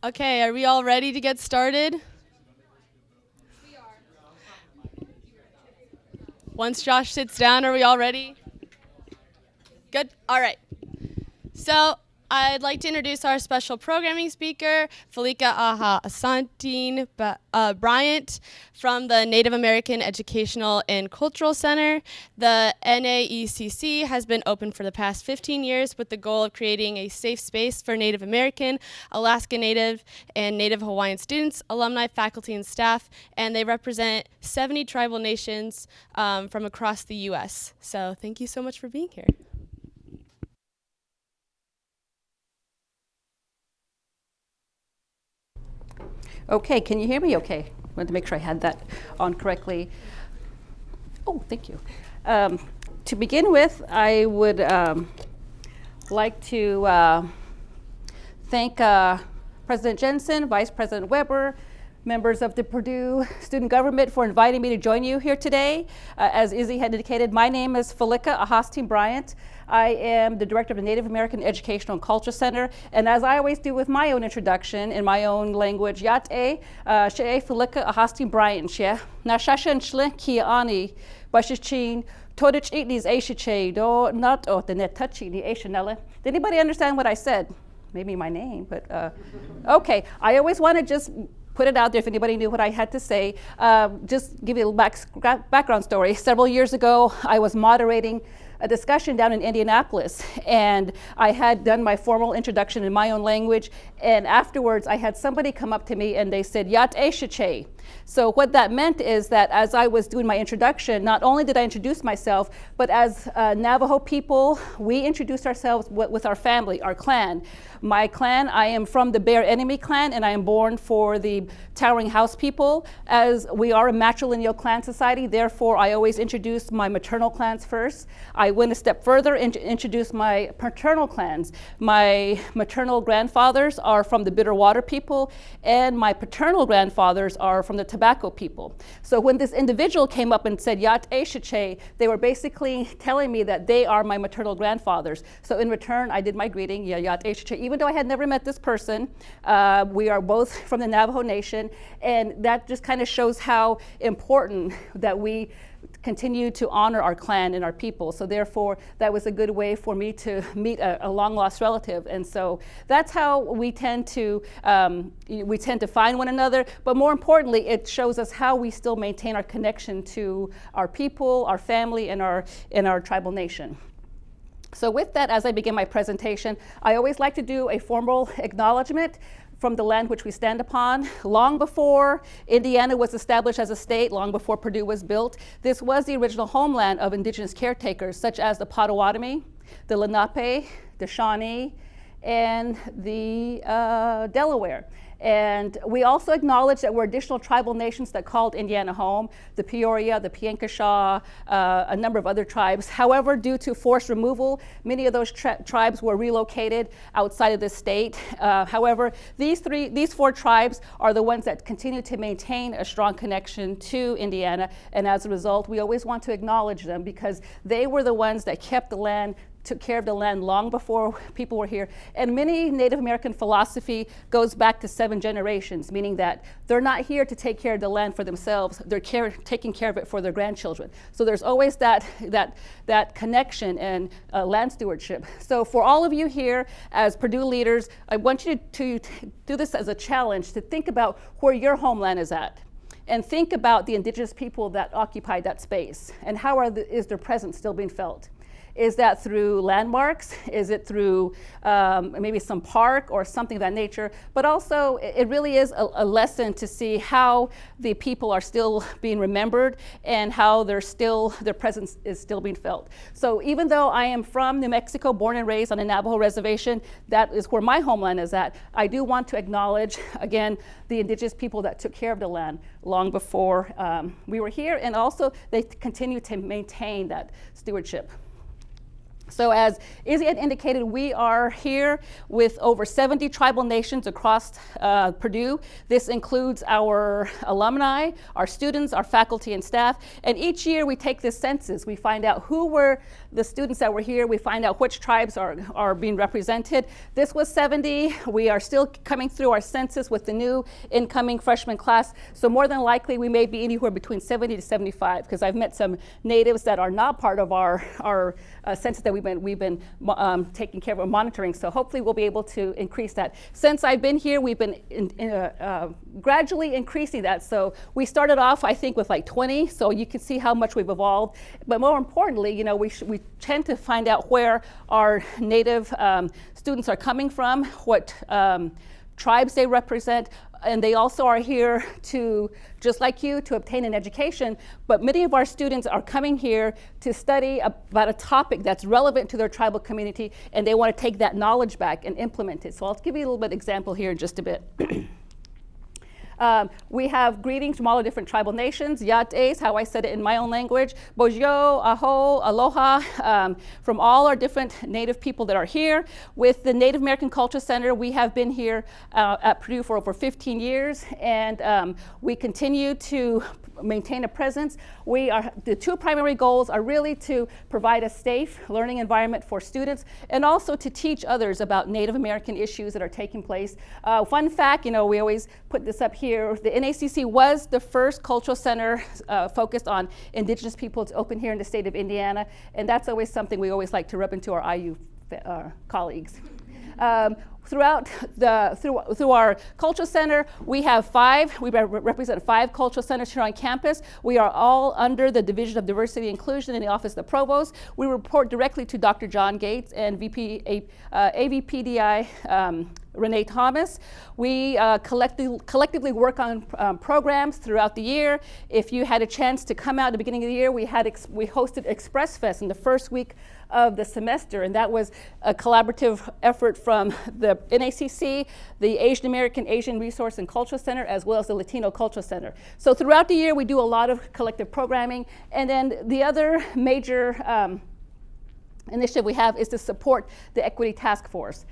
Okay, are we all ready to get started? Once Josh sits down, are we all ready? Good? All right. So, I'd like to introduce our special programming speaker, Felika Asantine Bryant from the Native American Educational and Cultural Center. The NAECC has been open for the past 15 years with the goal of creating a safe space for Native American, Alaska Native, and Native Hawaiian students, alumni, faculty, and staff, and they represent 70 tribal nations from across the U.S. So thank you so much for being here. Okay, can you hear me okay? I wanted to make sure I had that on correctly. Oh, thank you. To begin with, I would like to thank President Jensen, Vice President Weber, members of the Purdue student government for inviting me to join you here today. As Izzy had indicated, my name is Felika Ahastine Bryant. I am the director of the Native American Educational and Culture Center, and as I always do with my own introduction in my own language, Yate, She'e Felika Ahastine Bryant, She, Nashashan Shle Kiani, Bashichin, Todich Itnis Aishiche, Do Not O the Netachi ni Aishanella. Did anybody understand what I said? Maybe my name, but okay. I always want to just put it out there if anybody knew what I had to say. Just give you a little background story. Several years ago, I was moderating a discussion down in Indianapolis, and I had done my formal introduction in my own language, and afterwards I had somebody come up to me and they said, Yat Eshiche. So what that meant is that as I was doing my introduction, not only did I introduce myself, but as Navajo people, we introduced ourselves with our family, our clan. My clan, I am from the Bear Enemy clan, and I am born for the Towering House people. As we are a matrilineal clan society, therefore I always introduce my maternal clans first. I went a step further and introduced my paternal clans. My maternal grandfathers are from the Bitterwater people, and my paternal grandfathers are from the Tobacco people. So when this individual came up and said Yat Eshiche, they were basically telling me that they are my maternal grandfathers. So in return, I did my greeting, Yat Eshiche. Even though I had never met this person, we are both from the Navajo Nation, and that just kind of shows how important that we continue to honor our clan and our people. So therefore, that was a good way for me to meet a long-lost relative. And so that's how we tend to find one another. But more importantly, it shows us how we still maintain our connection to our people, our family, and our tribal nation. So with that, as I begin my presentation, I always like to do a formal acknowledgement from the land which we stand upon. Long before Indiana was established as a state, long before Purdue was built, this was the original homeland of indigenous caretakers such as the Potawatomi, the Lenape, the Shawnee, and the Delaware. And we also acknowledge that we're additional tribal nations that called Indiana home, the Peoria, the Piankashaw, a number of other tribes. However, due to forced removal, many of those tribes were relocated outside of the state. However, these four tribes are the ones that continue to maintain a strong connection to Indiana, and as a result, we always want to acknowledge them because they were the ones that kept the land, took care of the land long before people were here. And many Native American philosophy goes back to 7 generations, meaning that they're not here to take care of the land for themselves, they're taking care of it for their grandchildren. So there's always that connection and land stewardship. So for all of you here as Purdue leaders, I want you to do this as a challenge, to think about where your homeland is at. And think about the indigenous people that occupy that space, and how is their presence still being felt? Is that through landmarks? Is it through maybe some park or something of that nature? But also, it really is a lesson to see how the people are still being remembered and how their presence is still being felt. So even though I am from New Mexico, born and raised on a Navajo reservation, that is where my homeland is at, I do want to acknowledge, again, the indigenous people that took care of the land long before we were here, and also they continue to maintain that stewardship. So as Izzy had indicated, we are here with over 70 tribal nations across Purdue. This includes our alumni, our students, our faculty and staff. And each year we take this census. We find out who were the students that were here. We find out which tribes are being represented. This was 70. We are still coming through our census with the new incoming freshman class. So more than likely we may be anywhere between 70 to 75, because I've met some natives that are not part of our census that we've been taking care of, monitoring. So hopefully we'll be able to increase that. Since I've been here, we've been gradually increasing that. So we started off, I think, with like 20. So you can see how much we've evolved. But more importantly, you know, we tend to find out where our native students are coming from, what tribes they represent, and they also are here to, just like you, to obtain an education. But many of our students are coming here to study about a topic that's relevant to their tribal community, and they want to take that knowledge back and implement it. So I'll give you a little bit example here in just a bit. We have greetings from all the different tribal nations. Yates, how I said it in my own language. Bojo, Aho, Aloha, from all our different Native people that are here. With the Native American Culture Center, we have been here at Purdue for over 15 years, and we continue to maintain a presence. The two primary goals are really to provide a safe learning environment for students and also to teach others about Native American issues that are taking place. Fun fact, you know, we always put this up here. The NACC was the first cultural center focused on Indigenous people to open here in the state of Indiana, and that's always something we always like to rub into our IU colleagues. Through our cultural center, we represent 5 cultural centers here on campus. We are all under the Division of Diversity and Inclusion in the Office of the Provost. We report directly to Dr. John Gates and AVPDI Renee Thomas. We collectively work on programs throughout the year. If you had a chance to come out at the beginning of the year, we hosted Express Fest in the first week of the semester, and that was a collaborative effort from the NACC, the Asian Resource and Cultural Center, as well as the Latino Cultural Center. So throughout the year, we do a lot of collective programming, and then the other major initiative we have is to support the Equity Task Force.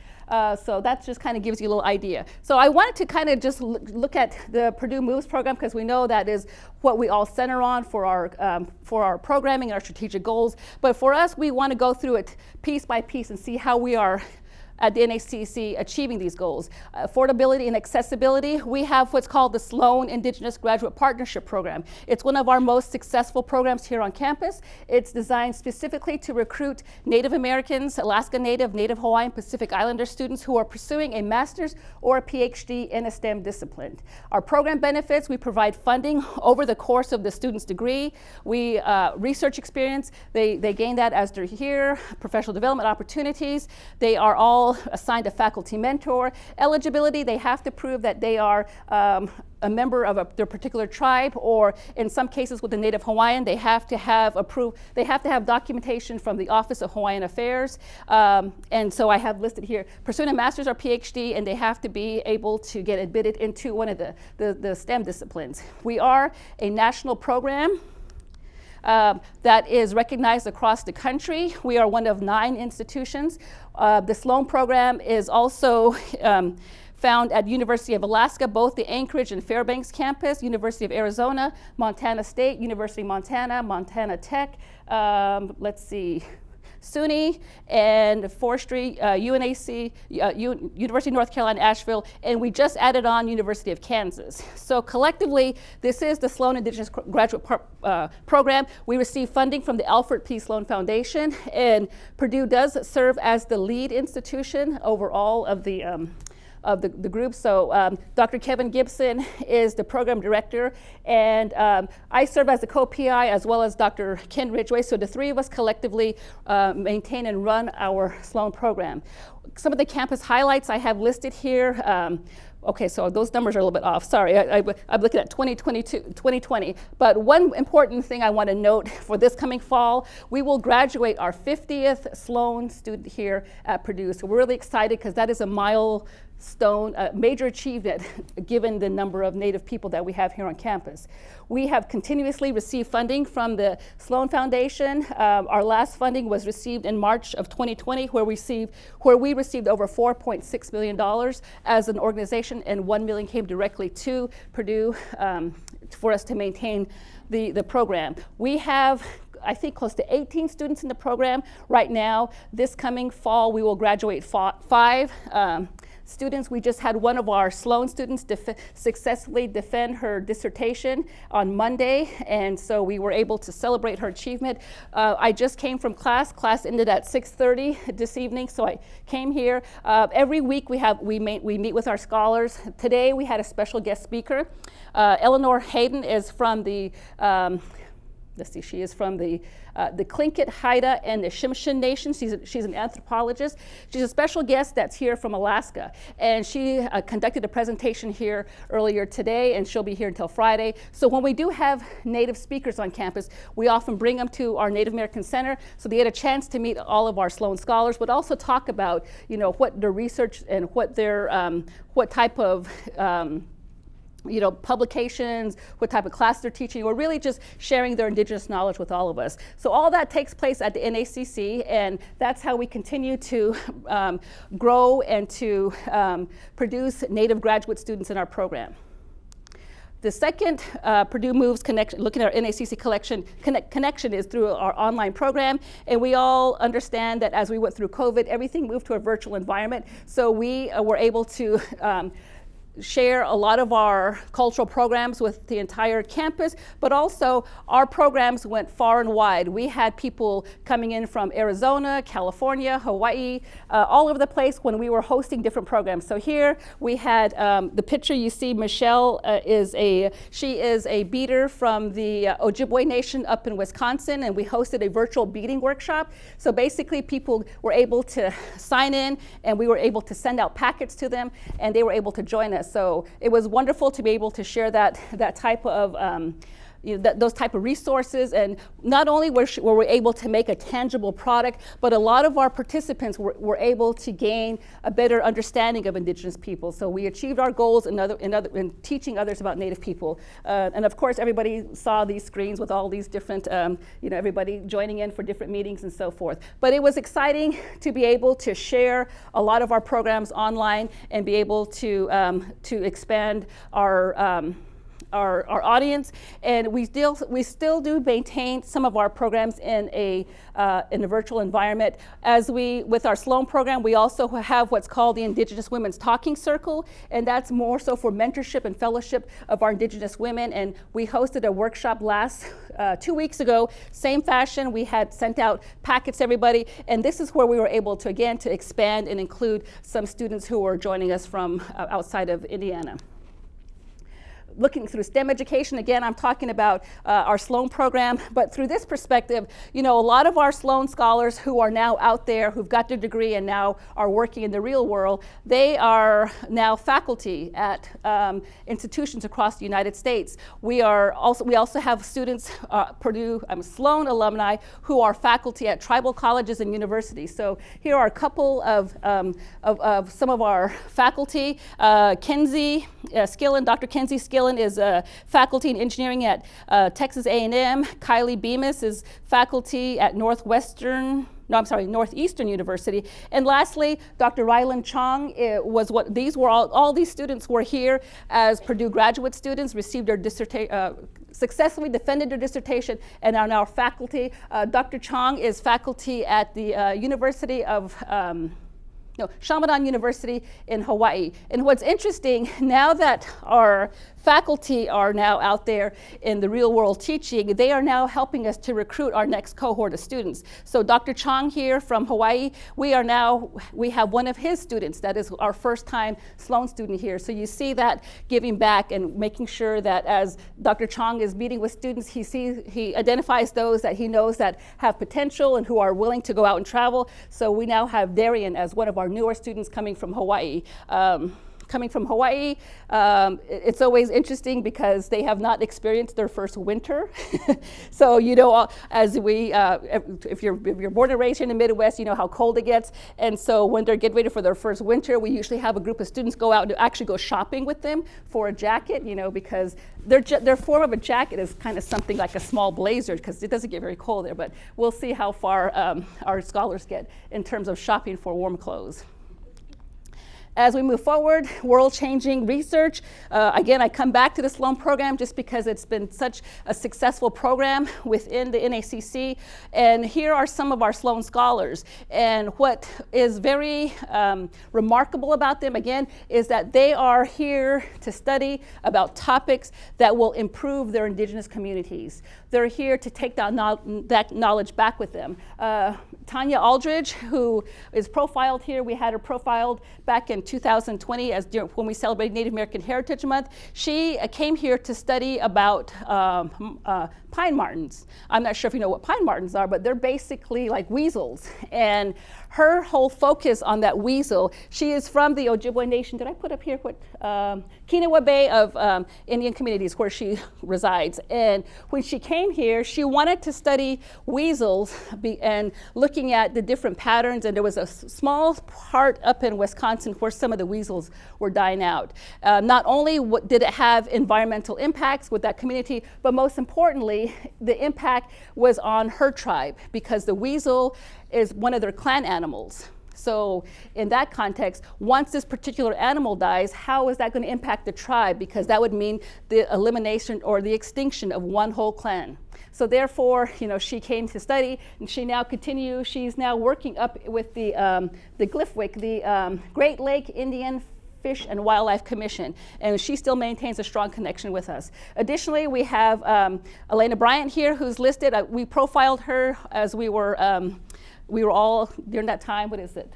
So that just kind of gives you a little idea. So I wanted to kind of just look at the Purdue Moves program, because we know that is what we all center on for our programming and our strategic goals. But for us, we want to go through it piece by piece and see how we are at the NACC achieving these goals. Affordability and accessibility, we have what's called the Sloan Indigenous Graduate Partnership Program. It's one of our most successful programs here on campus. It's designed specifically to recruit Native Americans, Alaska Native, Native Hawaiian, Pacific Islander students who are pursuing a master's or a PhD in a STEM discipline. Our program benefits, we provide funding over the course of the student's degree. We research experience, they gain that as they're here, professional development opportunities. They are all assigned a faculty mentor. Eligibility, they have to prove that they are a member of their particular tribe, or in some cases with the Native Hawaiian, they have to have documentation from the Office of Hawaiian Affairs. And so I have listed here, pursuing a master's or PhD, and they have to be able to get admitted into one of the STEM disciplines. We are a national program that is recognized across the country. We are one of 9 institutions. The Sloan program is also found at University of Alaska, both the Anchorage and Fairbanks campus, University of Arizona, Montana State, University of Montana, Montana Tech, SUNY and Forestry, UNAC, University of North Carolina, Asheville, and we just added on University of Kansas. So collectively, this is the Sloan Indigenous Graduate Program. We receive funding from the Alfred P. Sloan Foundation, and Purdue does serve as the lead institution over all of the group. So Dr. Kevin Gibson is the program director, and I serve as the co-PI as well as Dr. Ken Ridgway. So the 3 of us collectively maintain and run our Sloan program. Some of the campus highlights I have listed here. Okay, so those numbers are a little bit off. Sorry, I'm looking at 2020. But one important thing I want to note for this coming fall, we will graduate our 50th Sloan student here at Purdue. So we're really excited because that is a milestone major achievement given the number of Native people that we have here on campus. We have continuously received funding from the Sloan Foundation. Our last funding was received in March of 2020, where we received over $4.6 million as an organization, and $1 million came directly to Purdue for us to maintain the program. We have, I think, close to 18 students in the program right now. This coming fall, we will graduate 5 students. We just had one of our Sloan students successfully defend her dissertation on Monday, and so we were able to celebrate her achievement. I just came from class. Class ended at 6:30 this evening, so I came here. Every week we meet with our scholars. Today we had a special guest speaker. Eleanor Hayden is from the she is from the Tlingit, Haida, and the Tsimshian Nation. She's an anthropologist. She's a special guest that's here from Alaska. And she conducted a presentation here earlier today, and she'll be here until Friday. So when we do have Native speakers on campus, we often bring them to our Native American Center so they get a chance to meet all of our Sloan scholars, but also talk about, what their research and what their, what type of publications, what type of class they're teaching, or really just sharing their Indigenous knowledge with all of us. So all that takes place at the NACC, and that's how we continue to grow and to produce Native graduate students in our program. The second Purdue Moves connection, looking at our NACC connection is through our online program, and we all understand that as we went through COVID, everything moved to a virtual environment, so we were able to share a lot of our cultural programs with the entire campus, but also our programs went far and wide. We had people coming in from Arizona, California, Hawaii, all over the place when we were hosting different programs. So here we had the picture you see. Michelle she is a beater from the Ojibwe Nation up in Wisconsin, and we hosted a virtual beading workshop. So basically people were able to sign in, and we were able to send out packets to them, and they were able to join us. So it was wonderful to be able to share that type of those type of resources, and not only were we able to make a tangible product, but a lot of our participants were able to gain a better understanding of Indigenous people. So we achieved our goals in teaching others about Native people, and of course everybody saw these screens with all these different, everybody joining in for different meetings and so forth. But it was exciting to be able to share a lot of our programs online and be able to expand our audience, and we still do maintain some of our programs in a virtual environment. With our Sloan program, we also have what's called the Indigenous Women's Talking Circle, and that's more so for mentorship and fellowship of our Indigenous women. And we hosted a workshop 2 weeks ago, same fashion. We had sent out packets to everybody, and this is where we were able to expand and include some students who were joining us from outside of Indiana. Looking through STEM education, again, I'm talking about our Sloan program, but through this perspective, a lot of our Sloan scholars who are now out there, who've got their degree and now are working in the real world, they are now faculty at institutions across the United States. We also have students, Purdue, Sloan alumni, who are faculty at tribal colleges and universities. So here are a couple of some of our faculty. Kenzie Skillen, Dr. Kenzie Skillen is a faculty in engineering at Texas A&M. Kylie Bemis is faculty at Northeastern University. And lastly, Dr. Rylan Chong all these students were here as Purdue graduate students, received their successfully defended their dissertation, and are now faculty. Dr. Chong is faculty at the University of Shamadan University in Hawaii. And what's interesting, now that our faculty are now out there in the real world teaching, they are now helping us to recruit our next cohort of students. So Dr. Chong here from Hawaii, we have one of his students that is our first time Sloan student here. So you see that giving back and making sure that as Dr. Chong is meeting with students, he identifies those that he knows that have potential and who are willing to go out and travel. So we now have Darian as one of our newer students coming from Hawaii. coming from Hawaii, it's always interesting because they have not experienced their first winter. So as if you're born and raised here in the Midwest, you know how cold it gets. And so when they're getting ready for their first winter, we usually have a group of students go out and actually go shopping with them for a jacket, because their form of a jacket is kind of something like a small blazer because it doesn't get very cold there. But we'll see how far our scholars get in terms of shopping for warm clothes. As we move forward, world-changing research. Again, I come back to the Sloan program just because it's been such a successful program within the NACC. And here are some of our Sloan scholars. And what is very remarkable about them, again, is that they are here to study about topics that will improve their indigenous communities. They're here to take that knowledge back with them. Tanya Aldridge, who is profiled here, we had her profiled back in 2020 when we celebrated Native American Heritage Month. She came here to study about pine martens. I'm not sure if you know what pine martens are, but they're basically like weasels. And her whole focus on that weasel, she is from the Ojibwe Nation. Did I put up here what Kinawa Bay of Indian communities where she resides. And when she came here, she wanted to study weasels and looking at the different patterns. And there was a small part up in Wisconsin where some of the weasels were dying out. Not only did it have environmental impacts with that community, but most importantly, the impact was on her tribe because the weasel is one of their clan animals. So in that context, once this particular animal dies, how is that going to impact the tribe? Because that would mean the elimination or the extinction of one whole clan. So therefore, she came to study, and she now continues. She's now working up with the GLFWIC, the Great Lake Indian Fish and Wildlife Commission, and she still maintains a strong connection with us. Additionally, we have Elena Bryant here, who's listed. We profiled her as we were all during that time. What is it?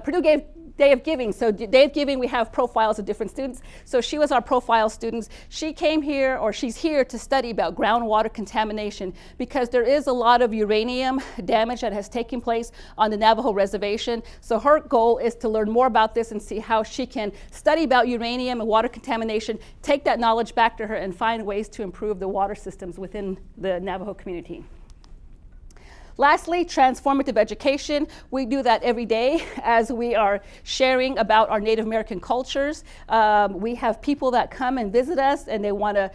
Purdue gave Day of Giving. So Day of Giving, we have profiles of different students. So she was our profile student. She came here, or she's here to study about groundwater contamination because there is a lot of uranium damage that has taken place on the Navajo reservation. So her goal is to learn more about this and see how she can study about uranium and water contamination, take that knowledge back to her, and find ways to improve the water systems within the Navajo community. Lastly, transformative education. We do that every day as we are sharing about our Native American cultures. We have people that come and visit us and they want to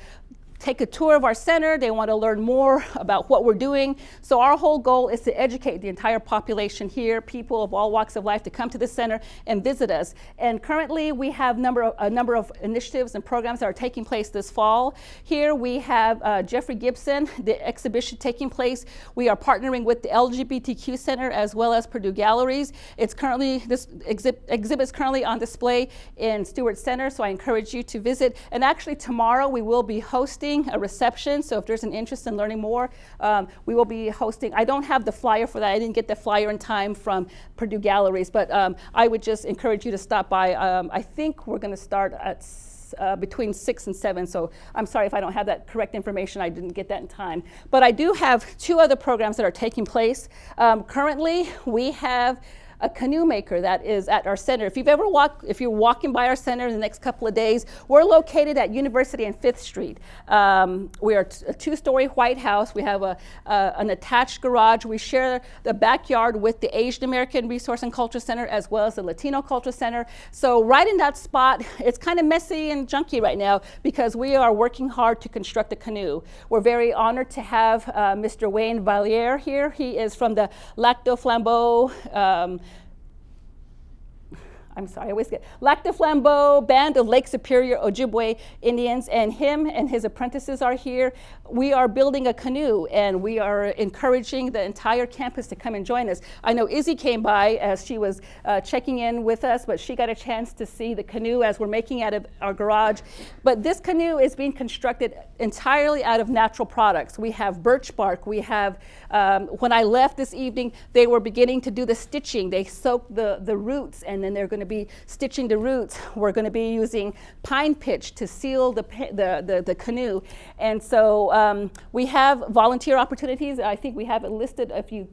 take a tour of our center. They want to learn more about what we're doing. So our whole goal is to educate the entire population here, people of all walks of life, to come to the center and visit us. And currently we have a number of initiatives and programs that are taking place this fall. Here we have Jeffrey Gibson, the exhibition taking place. We are partnering with the LGBTQ Center as well as Purdue Galleries. It's currently, this exhibit is currently on display in Stewart Center, so I encourage you to visit. And actually tomorrow we will be hosting a reception, so if there's an interest in learning more, we will be hosting. I don't have the flyer for that. I didn't get the flyer in time from Purdue Galleries, but I would just encourage you to stop by. I think we're going to start at between 6 and 7, so I'm sorry if I don't have that correct information. I didn't get that in time. But I do have 2 other programs that are taking place. Currently, we have a canoe maker that is at our center. If you're walking by our center in the next couple of days, we're located at University and 5th Street. We are a 2-story white house. We have an attached garage. We share the backyard with the Asian American Resource and Culture Center as well as the Latino Culture Center. So right in that spot, it's kind of messy and junky right now because we are working hard to construct a canoe. We're very honored to have Mr. Wayne Valliere here. He is from the Lac du Flambeau Lac du Flambeau Band of Lake Superior Ojibwe Indians, and him and his apprentices are here. We are building a canoe, and we are encouraging the entire campus to come and join us. I know Izzy came by as she was checking in with us, but she got a chance to see the canoe as we're making out of our garage. But this canoe is being constructed entirely out of natural products. We have birch bark. We have, when I left this evening, they were beginning to do the stitching. They soaked the roots, and then they're going to be stitching the roots. We're going to be using pine pitch to seal the canoe. And so we have volunteer opportunities. I think we have it listed if you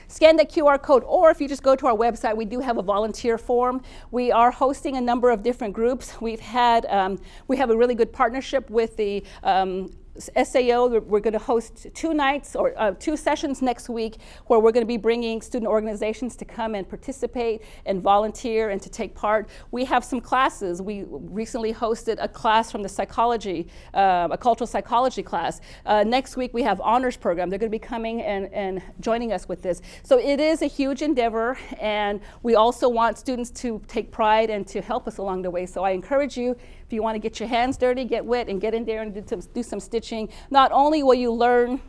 scan the QR code, or if you just go to our website, we do have a volunteer form. We are hosting a number of different groups. We have a really good partnership with the SAO. We're going to host 2 nights or 2 sessions next week where we're going to be bringing student organizations to come and participate and volunteer and to take part. We have some classes. We recently hosted a class from the psychology, a cultural psychology class. Next week we have honors program. They're going to be coming and joining us with this. So it is a huge endeavor, and we also want students to take pride and to help us along the way. So I encourage you, if you want to get your hands dirty, get wet, and get in there and do some stitching, not only will you learn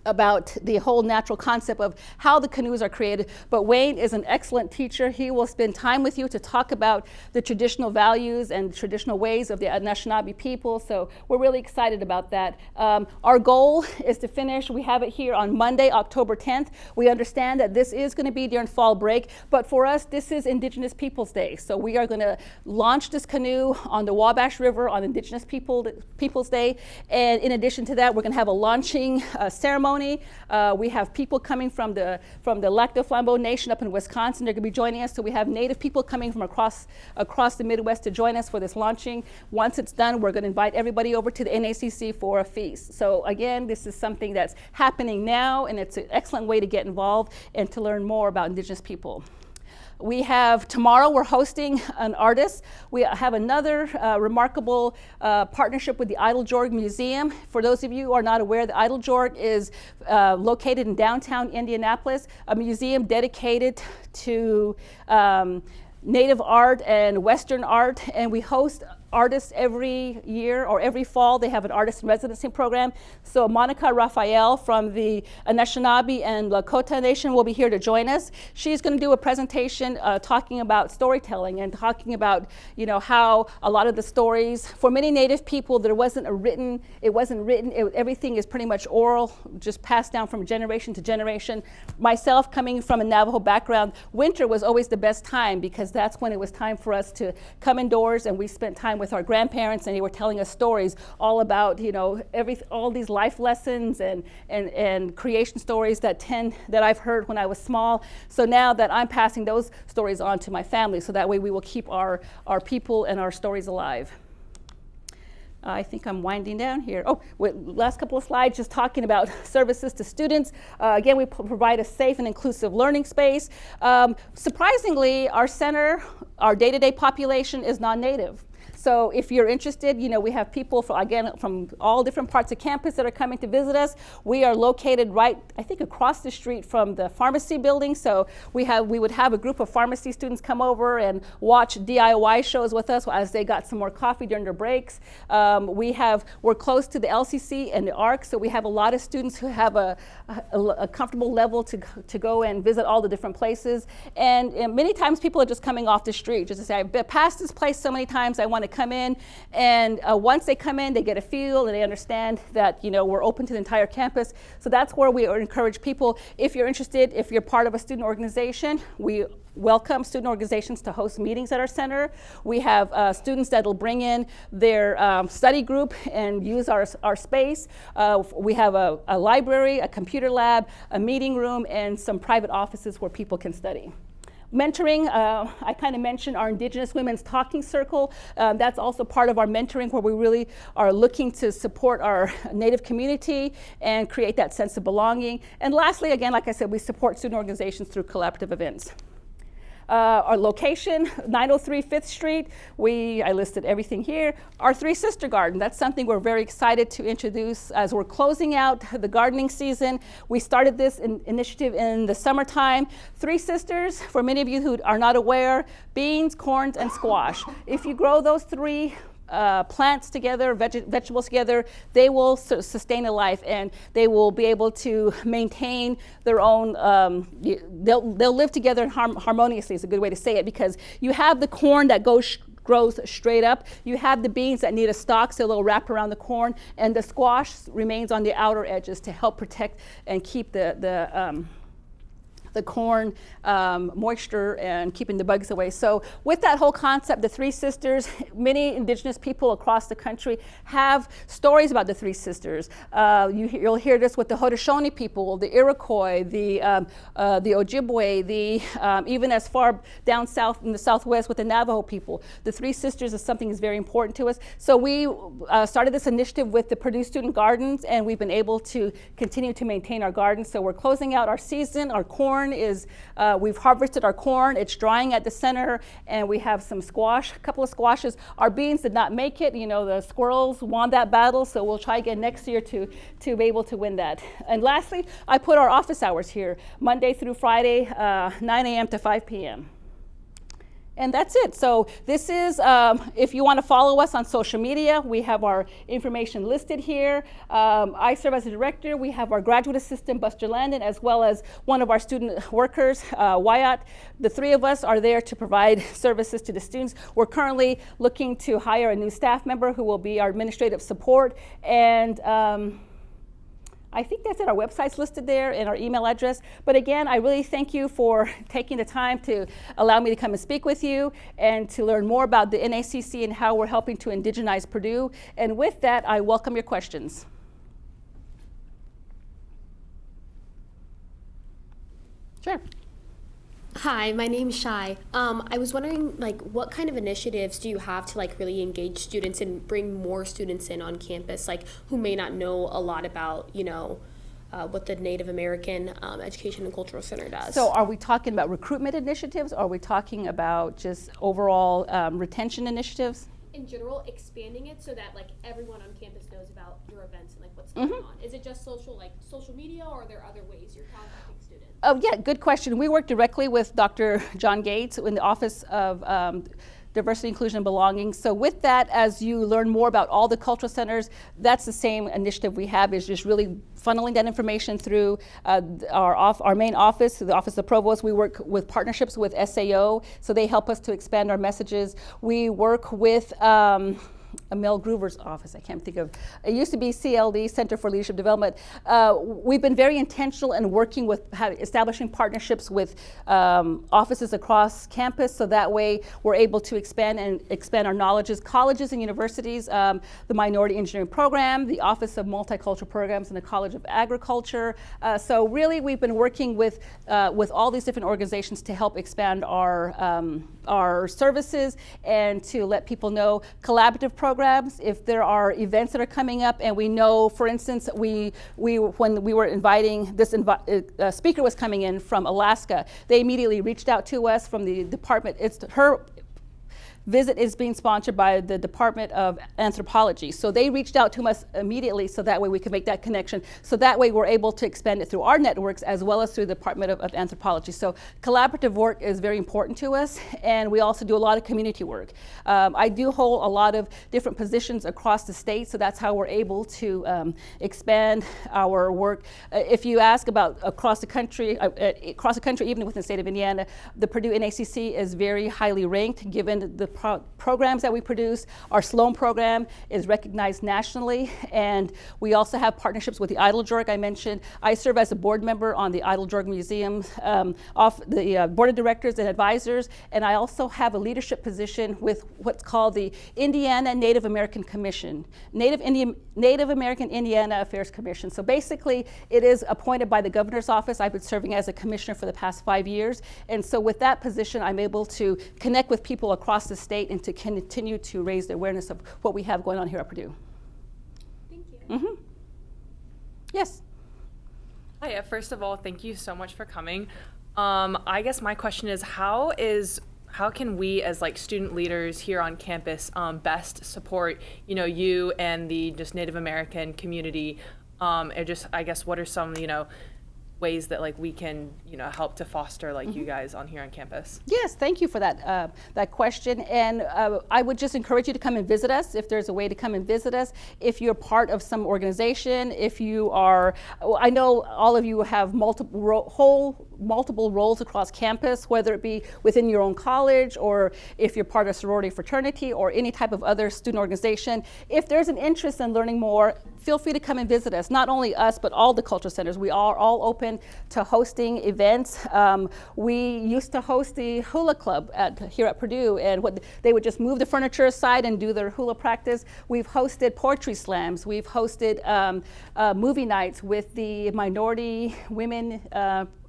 about the whole natural concept of how the canoes are created, but Wayne is an excellent teacher. He will spend time with you to talk about the traditional values and traditional ways of the Anishinaabe people, so we're really excited about that. Our goal is to finish, we have it here on Monday, October 10th. We understand that this is going to be during fall break, but for us, this is Indigenous Peoples Day, so we are going to launch this canoe on the Wabash River on Indigenous Peoples Day, and in addition to that, we're going to have a launching ceremony. We have people coming from the Lac du Flambeau Nation up in Wisconsin. They're going to be joining us. So we have Native people coming from across the Midwest to join us for this launching. Once it's done, we're going to invite everybody over to the NACC for a feast. So again, this is something that's happening now, and it's an excellent way to get involved and to learn more about Indigenous people. We have, tomorrow we're hosting an artist. We have another remarkable partnership with the Eiteljorg Museum. For those of you who are not aware, the Eiteljorg is located in downtown Indianapolis, a museum dedicated to Native art and Western art, and we host artists every year or every fall. They have an artist in residency program. So Monica Raphael from the Anishinaabe and Lakota Nation will be here to join us. She's going to do a presentation talking about storytelling and talking about, you know, how a lot of the stories for many Native people, there wasn't written. Everything is pretty much oral, just passed down from generation to generation. Myself, coming from a Navajo background, winter was always the best time because that's when it was time for us to come indoors, and we spent time with our grandparents, and they were telling us stories all about, you know, all these life lessons and creation stories that I've heard when I was small. So now that I'm passing those stories on to my family, so that way we will keep our people and our stories alive. I think I'm winding down here. Last couple of slides, just talking about services to students. Again, we provide a safe and inclusive learning space. Surprisingly, our center, our day-to-day population is non-Native. So if you're interested, you know, we have people from all different parts of campus that are coming to visit us. We are located right, I think, across the street from the pharmacy building. So we would have a group of pharmacy students come over and watch DIY shows with us as they got some more coffee during their breaks. We're close to the LCC and the ARC, so we have a lot of students who have a comfortable level to go and visit all the different places. And many times people are just coming off the street just to say, I've passed this place so many times, I want to come in. And once they come in, they get a feel and they understand that, you know, we're open to the entire campus. So that's where we encourage people. If you're interested, if you're part of a student organization, we welcome student organizations to host meetings at our center. We have students that will bring in their study group and use our space. We have a library, a computer lab, a meeting room, and some private offices where people can study. Mentoring, I kind of mentioned our Indigenous Women's Talking Circle. That's also part of our mentoring, where we really are looking to support our Native community and create that sense of belonging. And lastly, again, like I said, we support student organizations through collaborative events. Our location, 903 5th Street. I listed everything here. Our Three Sister Garden, that's something we're very excited to introduce as we're closing out the gardening season. We started this initiative in the summertime. Three Sisters, for many of you who are not aware, beans, corns, and squash. If you grow those three plants together, vegetables together, they will sustain a life, and they will be able to maintain their own, they'll live together harmoniously is a good way to say it, because you have the corn that grows straight up, you have the beans that need a stalk, so they'll wrap around the corn, and the squash remains on the outer edges to help protect and keep the the corn moisture and keeping the bugs away. So with that whole concept, the Three Sisters, many indigenous people across the country have stories about the Three Sisters. You'll hear this with the Haudenosaunee people, the Iroquois, the Ojibwe, even as far down south in the southwest with the Navajo people. The Three Sisters is something that's very important to us. So we started this initiative with the Purdue Student Gardens, and we've been able to continue to maintain our gardens. So we're closing out our season. Our corn is, we've harvested our corn. It's drying at the center, and we have some squash, a couple of squashes. Our beans did not make it. You know, the squirrels won that battle, so we'll try again next year to be able to win that. And lastly, I put our office hours here, Monday through Friday, 9 a.m. to 5 p.m. And that's it. So this is, if you want to follow us on social media, we have our information listed here. I serve as a director. We have our graduate assistant, Buster Landon, as well as one of our student workers, Wyatt. The three of us are there to provide services to the students. We're currently looking to hire a new staff member who will be our administrative support. And I think that's it. Our website's listed there and our email address. But again, I really thank you for taking the time to allow me to come and speak with you and to learn more about the NACC and how we're helping to indigenize Purdue. And with that, I welcome your questions. Sure. Hi, my name's Shai. I was wondering, like, what kind of initiatives do you have to, like, really engage students and bring more students in on campus, like, who may not know a lot about, you know, what the Native American Education and Cultural Center does? So are we talking about recruitment initiatives, or are we talking about just overall retention initiatives? In general, expanding it so that, like, everyone on campus knows about your events and, like, what's going on. Is it just social media, or are there other ways you're contacting students? Oh, yeah, good question. We work directly with Dr. John Gates in the Office of Diversity, Inclusion, and Belonging. So with that, as you learn more about all the cultural centers, that's the same initiative we have, is just really funneling that information through our main office, the Office of Provost. We work with partnerships with SAO, so they help us to expand our messages. We work with Mel Groover's office, I can't think of, it used to be CLD, Center for Leadership Development. We've been very intentional in working with establishing partnerships with offices across campus, so that way we're able to expand our knowledges. Colleges and universities, the Minority Engineering Program, the Office of Multicultural Programs, and the College of Agriculture. So really we've been working with all these different organizations to help expand our services and to let people know collaborative programs. If there are events that are coming up, and we know, for instance, when we were inviting this speaker was coming in from Alaska, they immediately reached out to us from the department. Her visit is being sponsored by the Department of Anthropology. So they reached out to us immediately, so that way we could make that connection. So that way we're able to expand it through our networks as well as through the Department of Anthropology. So collaborative work is very important to us, and we also do a lot of community work. I do hold a lot of different positions across the state, so that's how we're able to expand our work. If you ask about across the country, even within the state of Indiana, the Purdue NACC is very highly ranked, given the programs that we produce. Our Sloan program is recognized nationally, and we also have partnerships with the Eiteljorg I mentioned. I serve as a board member on the Eiteljorg Museum, off the board of directors and advisors, and I also have a leadership position with what's called the Indiana Native American Commission, Native American Indiana Affairs Commission. So basically, it is appointed by the governor's office. I've been serving as a commissioner for the past 5 years, and so with that position, I'm able to connect with people across the state and to continue to raise the awareness of what we have going on here at Purdue. Thank you. Yes. Hi, first of all, thank you so much for coming. I guess my question is how can we as like student leaders here on campus best support, you know, you and the just Native American community, and just, I guess, what are some, you know, ways that like we can, you know, help to foster like you guys on here on campus? Yes, thank you for that question. And I would just encourage you to come and visit us if there's a way to come and visit us. If you're part of some organization, if you are, I know all of you have multiple roles across campus, whether it be within your own college or if you're part of sorority fraternity or any type of other student organization. If there's an interest in learning more, feel free to come and visit us. Not only us, but all the cultural centers. We are all open to hosting events. We used to host the hula club here at Purdue, and they would just move the furniture aside and do their hula practice. We've hosted poetry slams. We've hosted movie nights with the minority women.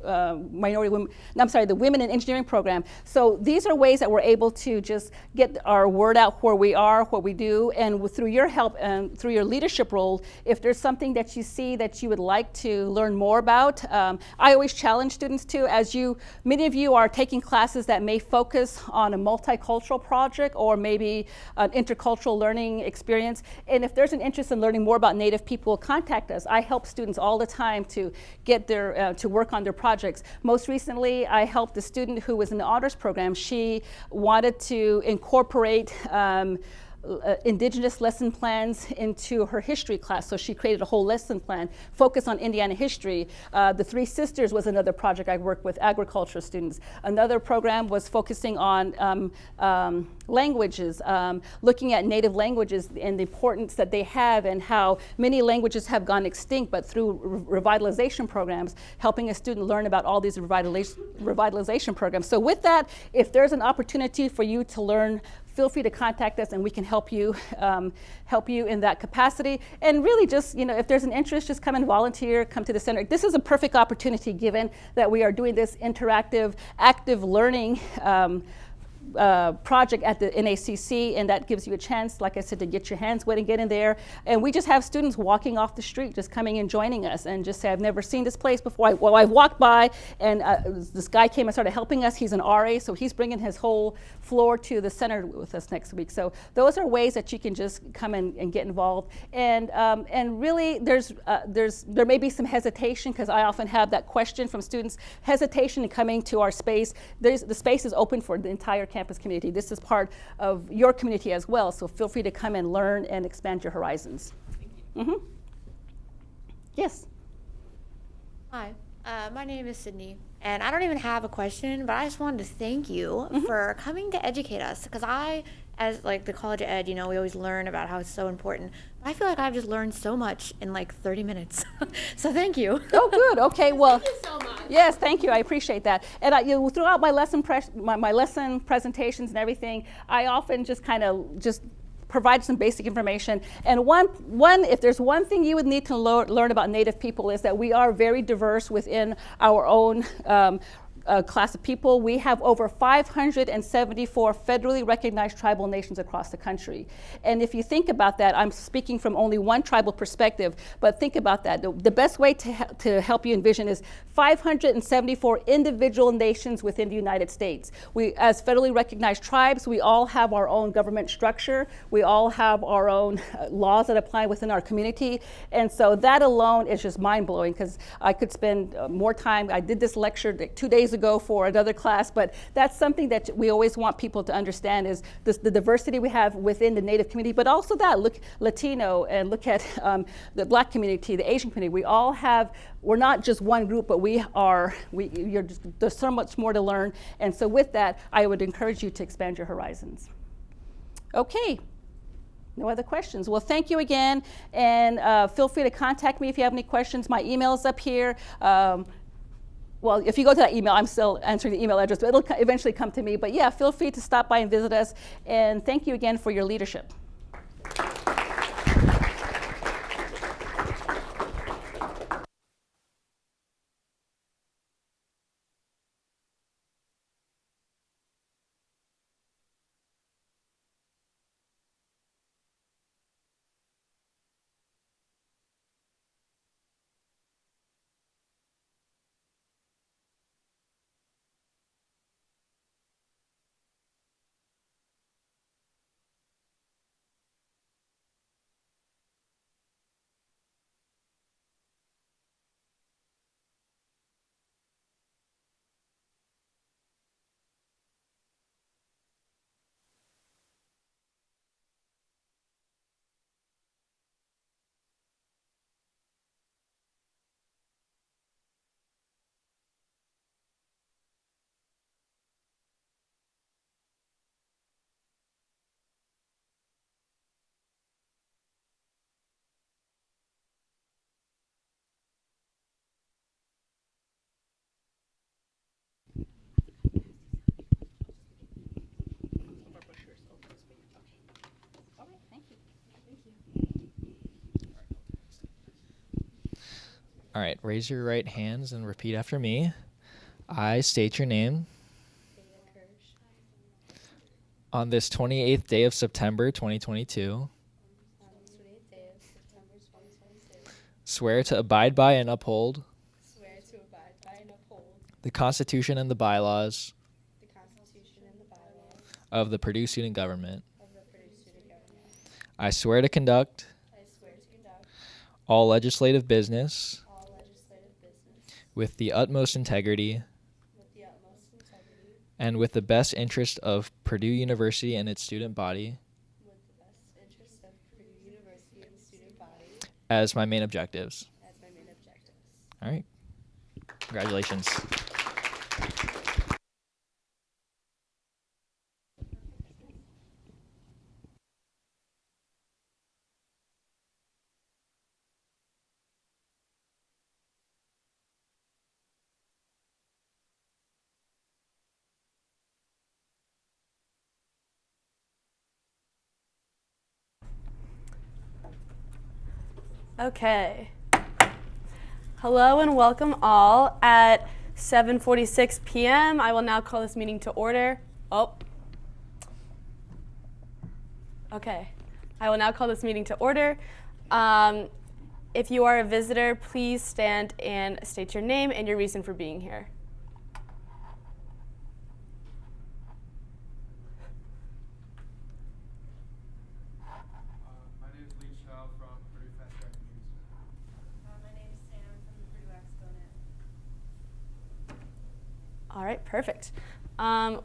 The Women in Engineering program. So these are ways that we're able to just get our word out where we are, what we do, and through your help and through your leadership role, if there's something that you see that you would like to learn more about, I always challenge students to, many of you are taking classes that may focus on a multicultural project or maybe an intercultural learning experience, and if there's an interest in learning more about Native people, contact us. I help students all the time to get to work on their projects. Most recently, I helped a student who was in the honors program. She wanted to incorporate indigenous lesson plans into her history class. So she created a whole lesson plan focused on Indiana history. The Three Sisters was another project I worked with agriculture students. Another program was focusing on languages, looking at native languages and the importance that they have and how many languages have gone extinct, but through revitalization programs, helping a student learn about all these revitalization programs. So with that, if there's an opportunity for you to learn, feel free to contact us and we can help you in that capacity. And really just, if there's an interest, just come and volunteer, come to the center. This is a perfect opportunity given that we are doing this interactive, active learning project at the NACC, and that gives you a chance, like I said, to get your hands wet and get in there. And we just have students walking off the street, just coming and joining us and just say, I've never seen this place before. I've walked by and this guy came and started helping us. He's an RA, so he's bringing his whole floor to the center with us next week. So those are ways that you can just come and get involved. And really, there may be some hesitation, because I often have that question from students, hesitation in coming to our space. The space is open for the entire campus community. This is part of your community as well, so feel free to come and learn and expand your horizons. Thank you. Yes. Hi, my name is Sydney, and I don't even have a question, but I just wanted to thank you for coming to educate us, because as like the College of Ed, we always learn about how it's so important. But I feel like I've just learned so much in like 30 minutes. So thank you. Oh, good. Okay. Well, Thank you so much. yes, thank you. I appreciate that. And throughout my lesson my lesson presentations and everything, I often just provide some basic information. And if there's one thing you would need to learn about Native people is that we are very diverse within our own class of people. We have over 574 federally recognized tribal nations across the country. And if you think about that, I'm speaking from only one tribal perspective, but think about that. The best way to help you envision is 574 individual nations within the United States. We, as federally recognized tribes, we all have our own government structure. We all have our own laws that apply within our community. And so that alone is just mind-blowing, because I could spend more time. I did this lecture 2 days ago for another class, but that's something that we always want people to understand, is the diversity we have within the Native community, but also that look Latino, and look at the Black community, the Asian community. We're not just one group, but there's so much more to learn. And so with that, I would encourage you to expand your horizons. Okay. No other questions? Well, thank you again, and feel free to contact me if you have any questions. My email is up here. Well, if you go to that email, I'm still answering the email address, but it'll eventually come to me. But yeah, feel free to stop by and visit us. And thank you again for your leadership. All right, raise your right hands and repeat after me. I state your name. On this 28th day of September 2022. Swear to abide by and uphold. The Constitution and the bylaws. Of the Purdue student government. I swear to conduct. All legislative business. With the utmost integrity. And with the best interest of Purdue University and its student body. As my main objectives. All right. Congratulations. Okay. Hello and welcome all. At 7:46 p.m., I will now call this meeting to order. Okay. I will now call this meeting to order. If you are a visitor, please stand and state your name and your reason for being here. My name is Lee Chow from Purdue Fast Track News. My name is Sam from the Purdue Exponent. All right, perfect.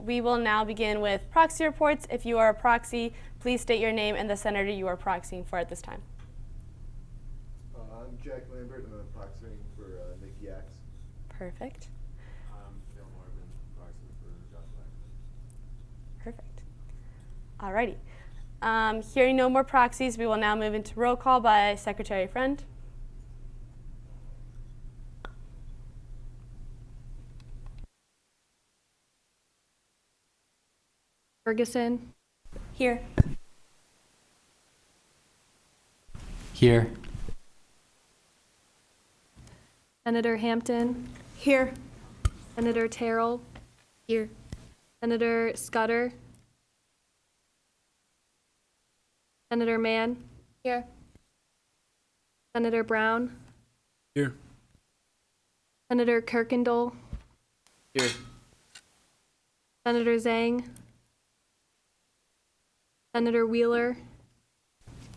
We will now begin with proxy reports. If you are a proxy, please state your name and the senator you are proxying for at this time. I'm Jack Lambert, and I'm proxying for Nikki Axe. Perfect. I'm Phil Morgan, proxy for Josh Blackman. Perfect. All righty. Hearing no more proxies, we will now move into roll call by Secretary Friend. Ferguson. Here. Here. Senator Hampton. Here. Senator Terrell. Here. Senator Scudder. Senator Mann. Here. Senator Brown. Here. Senator Kirkendall. Here. Senator Zhang. Senator Wheeler.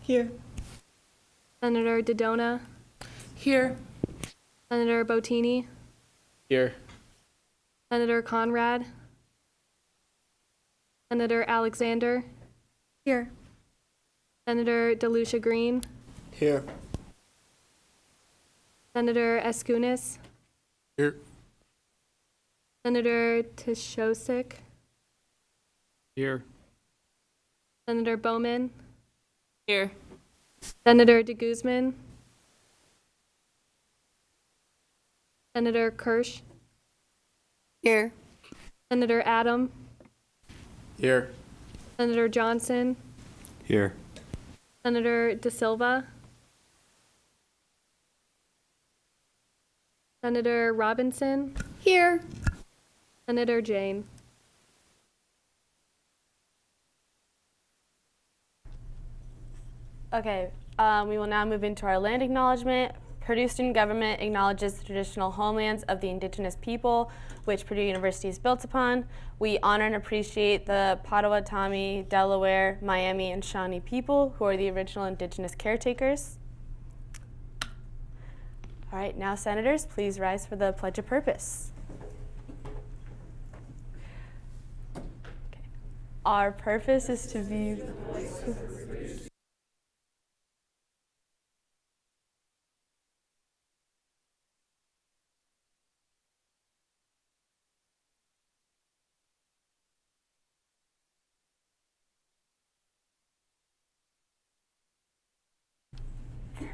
Here. Senator Dodona. Here. Senator Bottini. Here. Senator Conrad. Senator Alexander. Here. Senator DeLucia Green. Here. Senator Eskunis. Here. Senator Tishosik. Here. Senator Bowman. Here. Senator de Guzman. Senator Kirsch. Here. Senator Adam. Here. Senator Johnson. Here. Senator De Silva. Senator Robinson. Here. Senator Jane. Okay, we will now move into our land acknowledgement. Purdue student government acknowledges the traditional homelands of the indigenous people, which Purdue University is built upon. We honor and appreciate the Potawatomi, Delaware, Miami, and Shawnee people who are the original indigenous caretakers. All right, now senators, please rise for the Pledge of Purpose. Okay. Our purpose is to be...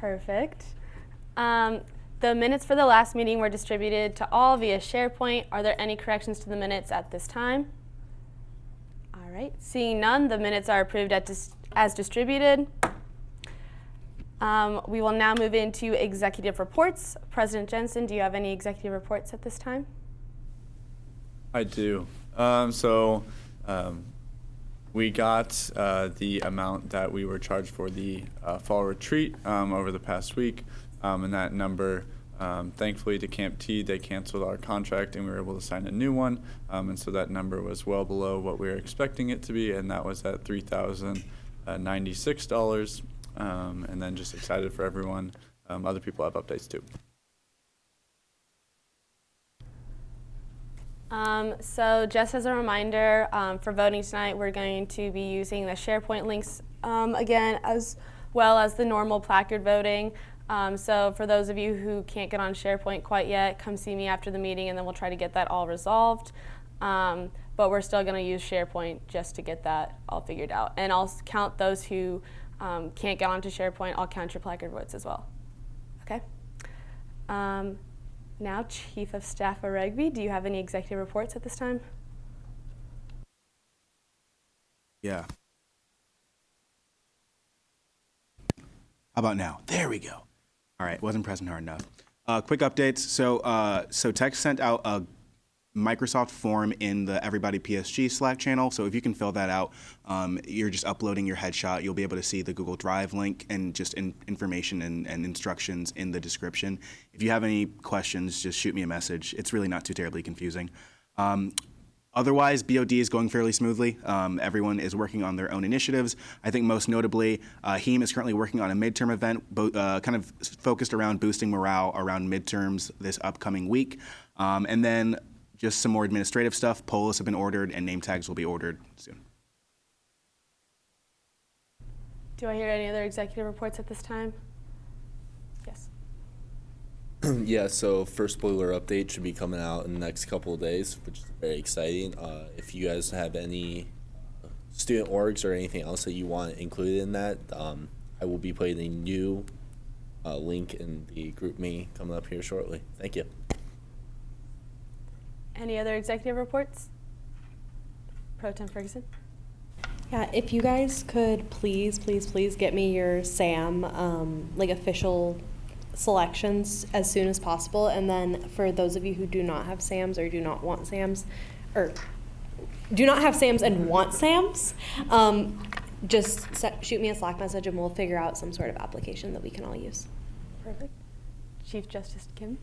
Perfect. The minutes for the last meeting were distributed to all via SharePoint. Are there any corrections to the minutes at this time? All right, seeing none, the minutes are approved as distributed. We will now move into executive reports. President Jensen, do you have any executive reports at this time? I do. We got the amount that we were charged for the fall retreat over the past week, and that number, thankfully to Camp T, they canceled our contract and we were able to sign a new one, and so that number was well below what we were expecting it to be, and that was at $3,096, and then just excited for everyone. Other people have updates too. So just as a reminder, for voting tonight, we're going to be using the SharePoint links again, as well as the normal placard voting. So for those of you who can't get on SharePoint quite yet, come see me after the meeting and then we'll try to get that all resolved. But we're still going to use SharePoint just to get that all figured out. And I'll count those who can't get onto SharePoint. I'll count your placard votes as well. Okay? Now, Chief of Staff Aregbi, do you have any executive reports at this time? Yeah. How about now? There we go. All right, wasn't pressing hard enough. Quick updates. So Tech sent out a Microsoft form in the Everybody PSG Slack channel. So if you can fill that out, you're just uploading your headshot. You'll be able to see the Google Drive link and just information and instructions in the description. If you have any questions, just shoot me a message. It's really not too terribly confusing. Otherwise, BOD is going fairly smoothly. Everyone is working on their own initiatives. I think most notably, HEAM is currently working on a midterm event, kind of focused around boosting morale around midterms this upcoming week. And then just some more administrative stuff. Polos have been ordered and name tags will be ordered soon. Do I hear any other executive reports at this time? Yes. Yeah, so first boiler update should be coming out in the next couple of days, which is very exciting. If you guys have any student orgs or anything else that you want included in that, I will be putting a new link in the group me coming up here shortly. Thank you. Any other executive reports? Pro Tem Ferguson? Yeah, if you guys could please get me your SAM, official selections as soon as possible. And then for those of you who do not have SAMs or do not want SAMs, or do not have SAMs and want SAMs, just shoot me a Slack message and we'll figure out some sort of application that we can all use. Perfect. Chief Justice Kim?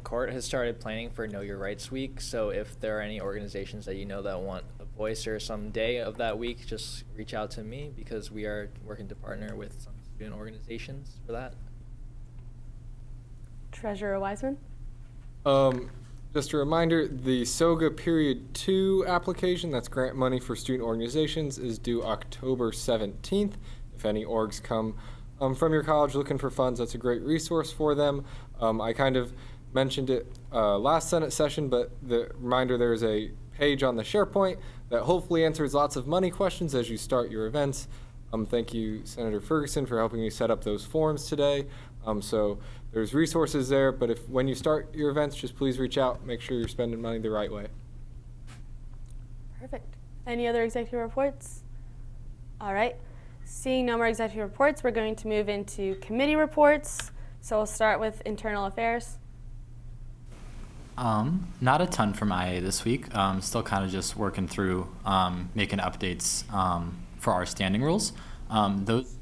Court has started planning for Know Your Rights Week, so if there are any organizations that you know that want a voice or some day of that week, just reach out to me because we are working to partner with some student organizations for that. Treasurer Wiseman? Just a reminder, the SOGA Period 2 application, that's grant money for student organizations, is due October 17th. If any orgs come from your college looking for funds, that's a great resource for them. I kind of mentioned it last Senate session, but the reminder, there's a page on the SharePoint that hopefully answers lots of money questions as you start your events. Thank you, Senator Ferguson, for helping me set up those forms today. So there's resources there, but when you start your events, just please reach out, make sure you're spending money the right way. Perfect. Any other executive reports? All right. Seeing no more executive reports, we're going to move into committee reports. So we'll start with internal affairs. Not a ton from IA this week. Still kind of just working through making updates for our standing rules. Those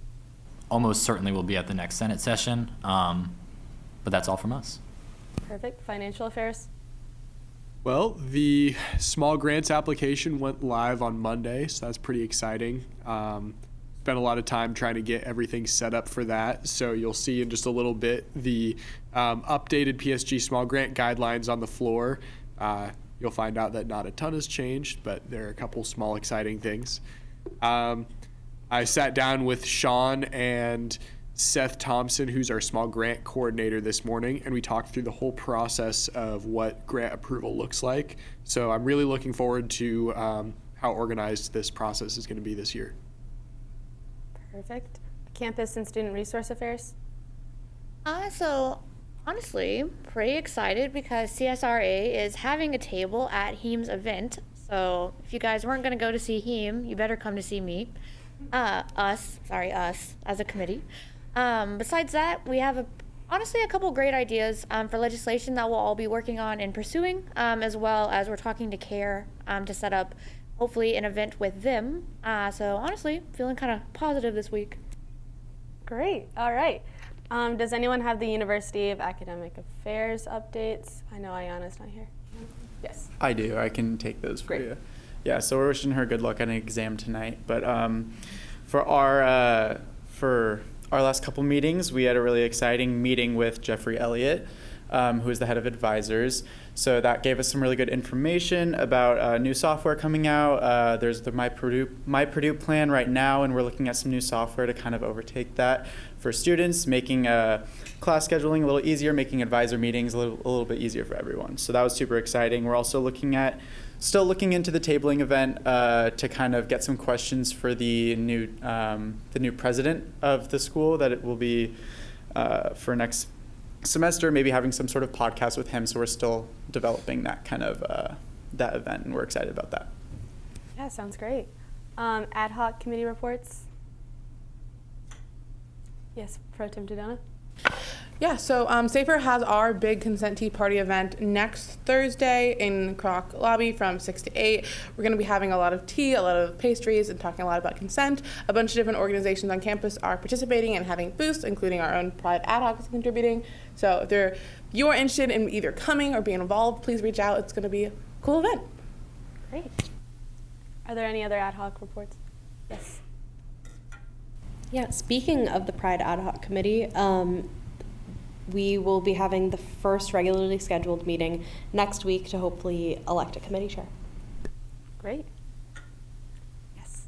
almost certainly will be at the next Senate session, but that's all from us. Perfect. Financial affairs. Well, the small grants application went live on Monday, so that's pretty exciting. Spent a lot of time trying to get everything set up for that. So you'll see in just a little bit the updated PSG small grant guidelines on the floor. You'll find out that not a ton has changed, but there are a couple small exciting things. I sat down with Sean and Seth Thompson, who's our small grant coordinator, this morning, and we talked through the whole process of what grant approval looks like. So I'm really looking forward to how organized this process is going to be this year. Perfect. Campus and student resource affairs. So honestly, pretty excited because CSRA is having a table at HEAM's event. So if you guys weren't going to go to see HEAM, you better come to see me. us as a committee. Besides that, we have honestly a couple great ideas for legislation that we'll all be working on and pursuing, as well as we're talking to CARE to set up hopefully an event with them. So honestly, feeling kind of positive this week. Great. All right. Does anyone have the University of Academic Affairs updates? I know Ayana's not here. Yes. I do. I can take those for you. Yeah, so we're wishing her good luck on an exam tonight. But for our last couple meetings, we had a really exciting meeting with Jeffrey Elliott, who is the head of advisors. So that gave us some really good information about new software coming out. There's the My Purdue plan right now, and we're looking at some new software to kind of overtake that for students, making class scheduling a little easier, making advisor meetings a little bit easier for everyone. So that was super exciting. We're also still looking into the tabling event to kind of get some questions for the new president of the school that it will be for next semester, maybe having some sort of podcast with him. So we're still developing that kind of that event, and we're excited about that. Yeah, sounds great. Ad hoc committee reports. Yes, Pro Tem Dodonna. Yeah, so SAFER has our big consent tea party event next Thursday in Kroc Lobby from 6 to 8. We're going to be having a lot of tea, a lot of pastries, and talking a lot about consent. A bunch of different organizations on campus are participating and having booths, including our own Pride Ad Hoc is contributing. So if you're interested in either coming or being involved, please reach out. It's going to be a cool event. Great. Are there any other ad hoc reports? Yes. Yeah, speaking of the Pride Ad Hoc Committee, we will be having the first regularly scheduled meeting next week to hopefully elect a committee chair. Great. Yes.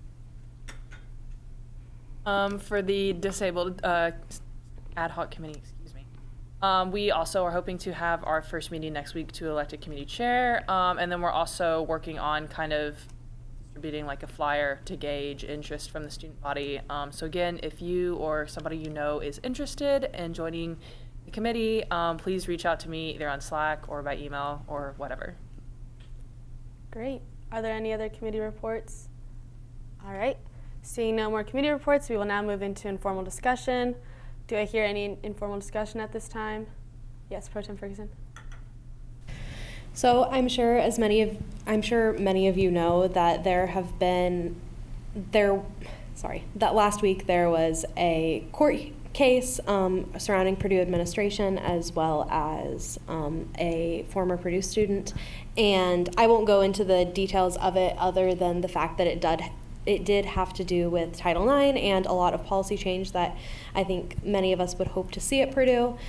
For the disabled ad hoc committee, excuse me. We also are hoping to have our first meeting next week to elect a committee chair, and then we're also working on kind of distributing like a flyer to gauge interest from the student body. So again, if you or somebody you know is interested in joining the committee, please reach out to me either on Slack or by email or whatever. Great. Are there any other committee reports? All right. Seeing no more committee reports, we will now move into informal discussion. Do I hear any informal discussion at this time? Yes, Pro Tem Ferguson. So I'm sure many of you know that that last week there was a court case surrounding Purdue administration as well as a former Purdue student, and I won't go into the details of it other than the fact that it did have to do with Title IX and a lot of policy change that I think many of us would hope to see at Purdue.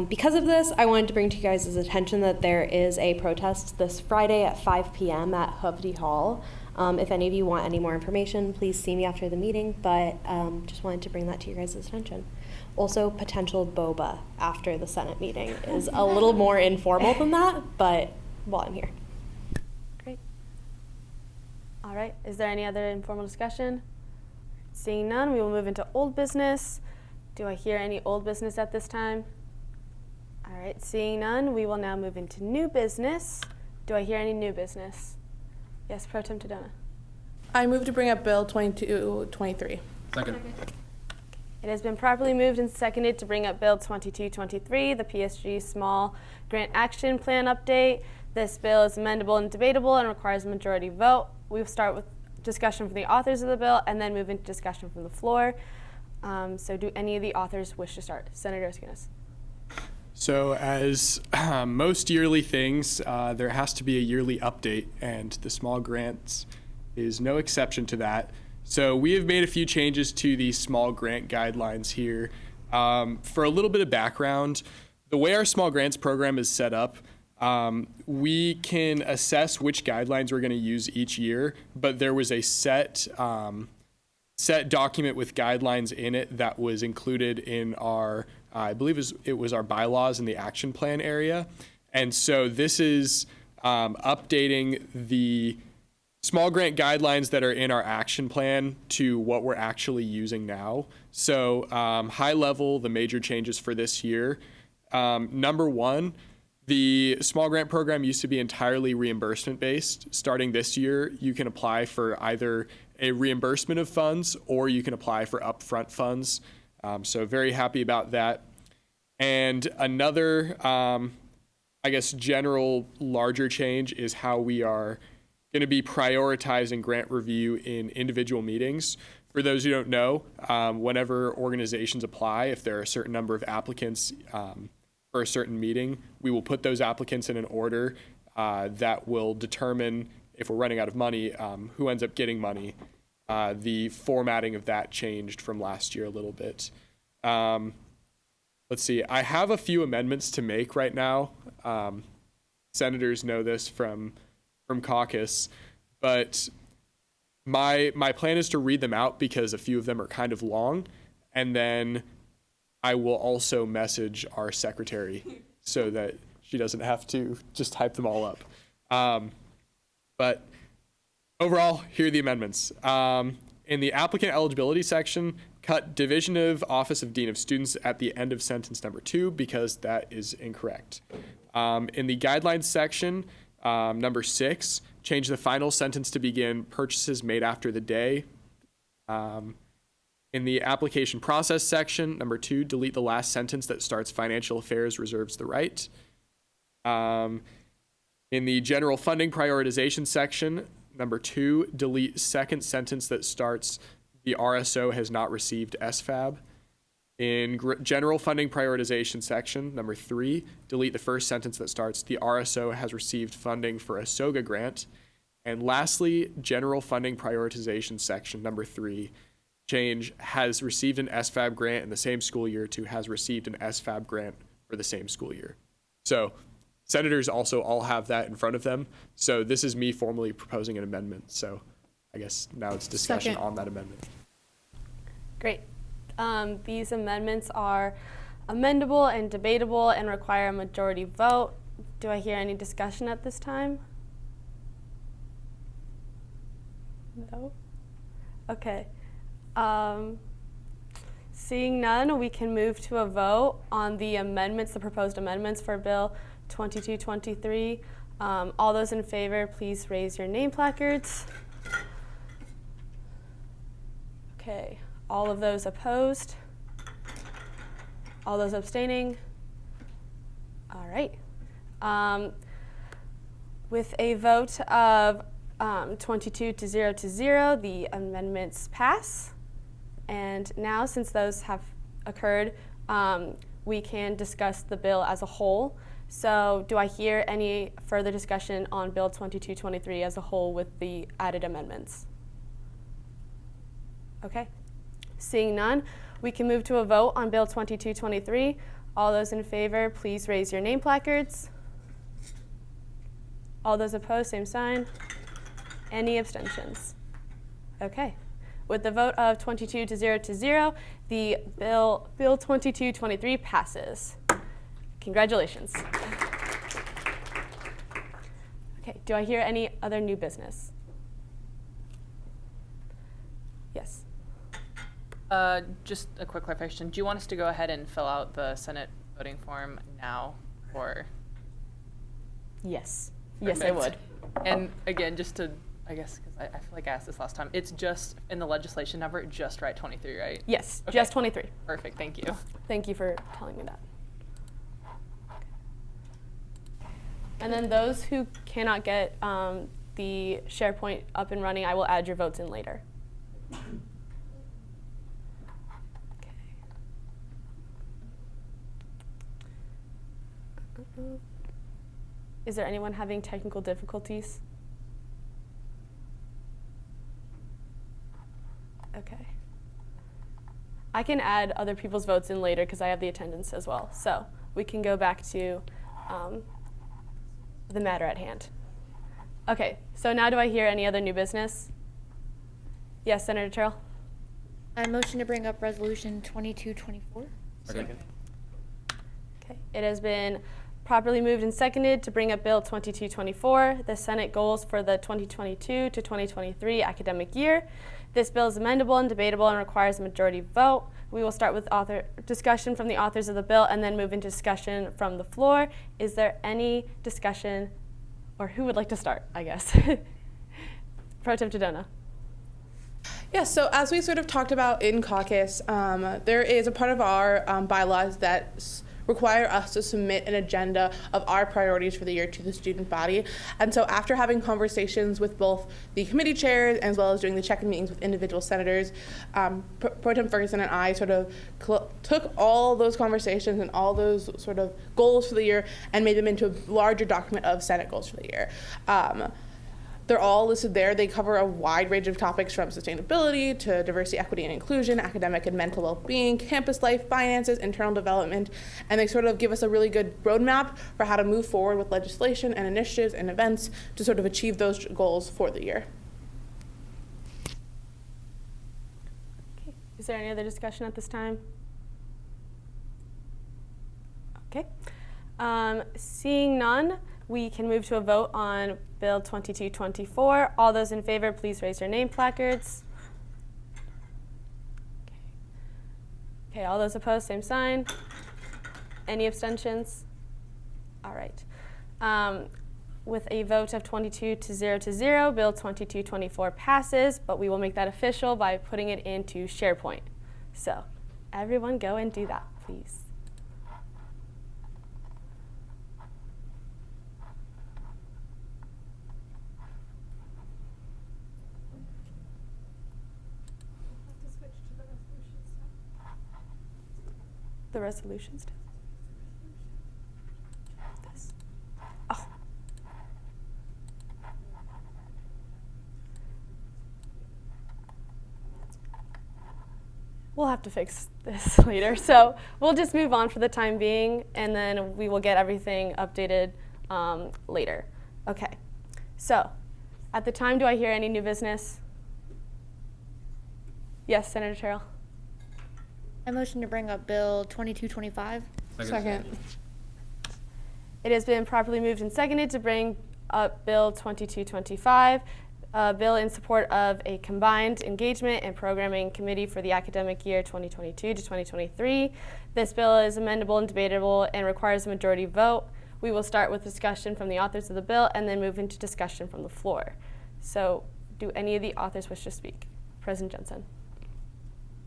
Because of this, I wanted to bring to you guys' attention that there is a protest this Friday at 5 p.m. at Hovde Hall. If any of you want any more information, please see me after the meeting, but just wanted to bring that to your guys' attention. Also, potential boba after the Senate meeting is a little more informal than that, but while I'm here. Great. All right, is there any other informal discussion? Seeing none, we will move into old business. Do I hear any old business at this time? All right, seeing none, we will now move into new business. Do I hear any new business? Yes, Pro Tem Dodonna. I move to bring up Bill 2223. Second. It has been properly moved and seconded to bring up Bill 2223, the PSG Small Grant Action Plan update. This bill is amendable and debatable and requires a majority vote. We'll start with discussion from the authors of the bill and then move into discussion from the floor. So do any of the authors wish to start? Senator Esquinas. So as most yearly things, there has to be a yearly update, and the small grants is no exception to that. So we have made a few changes to the small grant guidelines here. For a little bit of background, the way our small grants program is set up, we can assess which guidelines we're going to use each year, but there was a set document with guidelines in it that was included in our, I believe it was our bylaws in the action plan area. And so this is updating the small grant guidelines that are in our action plan to what we're actually using now. So high level, the major changes for this year. Number one, The small grant program used to be entirely reimbursement based. Starting this year, you can apply for either a reimbursement of funds or you can apply for upfront funds. So very happy about that. And another, I guess, general larger change is how we are going to be prioritizing grant review in individual meetings. For those who don't know, whenever organizations apply, if there are a certain number of applicants for a certain meeting, we will put those applicants in an order that will determine, if we're running out of money, who ends up getting money. The formatting of that changed from last year a little bit. Let's see, I have a few amendments to make right now. Senators know this from caucus, but my plan is to read them out because a few of them are kind of long, and then I will also message our secretary so that she doesn't have to just type them all up. But overall, here are the amendments. In the applicant eligibility section, cut Division of Office of Dean of Students at the end of sentence number 2 because that is incorrect. In the guidelines section, number 6, change the final sentence to begin purchases made after the day. In the application process section, number 2, delete the last sentence that starts financial affairs reserves the right. In the general funding prioritization section, number 2, delete second sentence that starts the RSO has not received SFAB. In general funding prioritization section, number 3, delete the first sentence that starts the RSO has received funding for a SOGA grant. And lastly, general funding prioritization section, number 3, change has received an SFAB grant in the same school year to has received an SFAB grant for the same school year. So senators also all have that in front of them. So this is me formally proposing an amendment. So I guess now it's discussion on that amendment. Great. These amendments are amendable and debatable and require a majority vote. Do I hear any discussion at this time? No? Okay. Seeing none, we can move to a vote on the amendments, the proposed amendments for Bill 2223. All those in favor, please raise your name placards. Okay. All of those opposed? All those abstaining? All right. With a vote of 22 to 0, the amendments pass. And now, since those have occurred, we can discuss the bill as a whole. So do I hear any further discussion on Bill 2223 as a whole with the added amendments? Okay. Seeing none, we can move to a vote on Bill 2223. All those in favor, please raise your name placards. All those opposed, same sign. Any abstentions? Okay. With the vote of 22 to 0, the Bill 2223 passes. Congratulations. Okay, do I hear any other new business? Yes. Just a quick clarification. Do you want us to go ahead and fill out the Senate voting form now, or? Yes. Yes, I would. And again, just to, I guess, because I feel like I asked this last time, it's just in the legislation number, just write 23, right? Yes, Okay. just 23. Perfect, thank you. Thank you for telling me that. And then those who cannot get the SharePoint up and running, I will add your votes in later. Okay. Is there anyone having technical difficulties? Okay. I can add other people's votes in later because I have the attendance as well. So we can go back to the matter at hand. Okay, so now do I hear any other new business? Yes, Senator Terrell? I motion to bring up Resolution 2224. Second. Okay, it has been properly moved and seconded to bring up Bill 2224, the Senate goals for the 2022 to 2023 academic year. This bill is amendable and debatable and requires a majority vote. We will start with discussion from the authors of the bill and then move into discussion from the floor. Is there any discussion, or who would like to start, I guess? Pro Tem Tadona. Yeah, so as we sort of talked about in caucus, there is a part of our bylaws that require us to submit an agenda of our priorities for the year to the student body. And so after having conversations with both the committee chairs as well as doing the check-in meetings with individual senators, Pro Tem Ferguson and I sort of took all those conversations and all those sort of goals for the year and made them into a larger document of Senate goals for the year. They're all listed there. They cover a wide range of topics from sustainability to diversity, equity, and inclusion, academic and mental well-being, campus life, finances, internal development, and they sort of give us a really good roadmap for how to move forward with legislation and initiatives and events to sort of achieve those goals for the year. Okay. Is there any other discussion at this time? Okay. Seeing none, we can move to a vote on Bill 2224. All those in favor, please raise your name placards. Okay, all those opposed, same sign. Any abstentions? All right. With a vote of 22 to 0 to 0, Bill 2224 passes, but we will make that official by putting it into SharePoint. So everyone go and do that, please. The resolutions. This. Oh. We'll have to fix this later. So we'll just move on for the time being, and then we will get everything updated later. Okay. So at the time, do I hear any new business? Yes, Senator Terrell. I motion to bring up Bill 2225. Second. It has been properly moved and seconded to bring up Bill 2225, a bill in support of a combined engagement and programming committee for the academic year 2022 to 2023. This bill is amendable and debatable and requires a majority vote. We will start with discussion from the authors of the bill and then move into discussion from the floor. So do any of the authors wish to speak? President Jensen.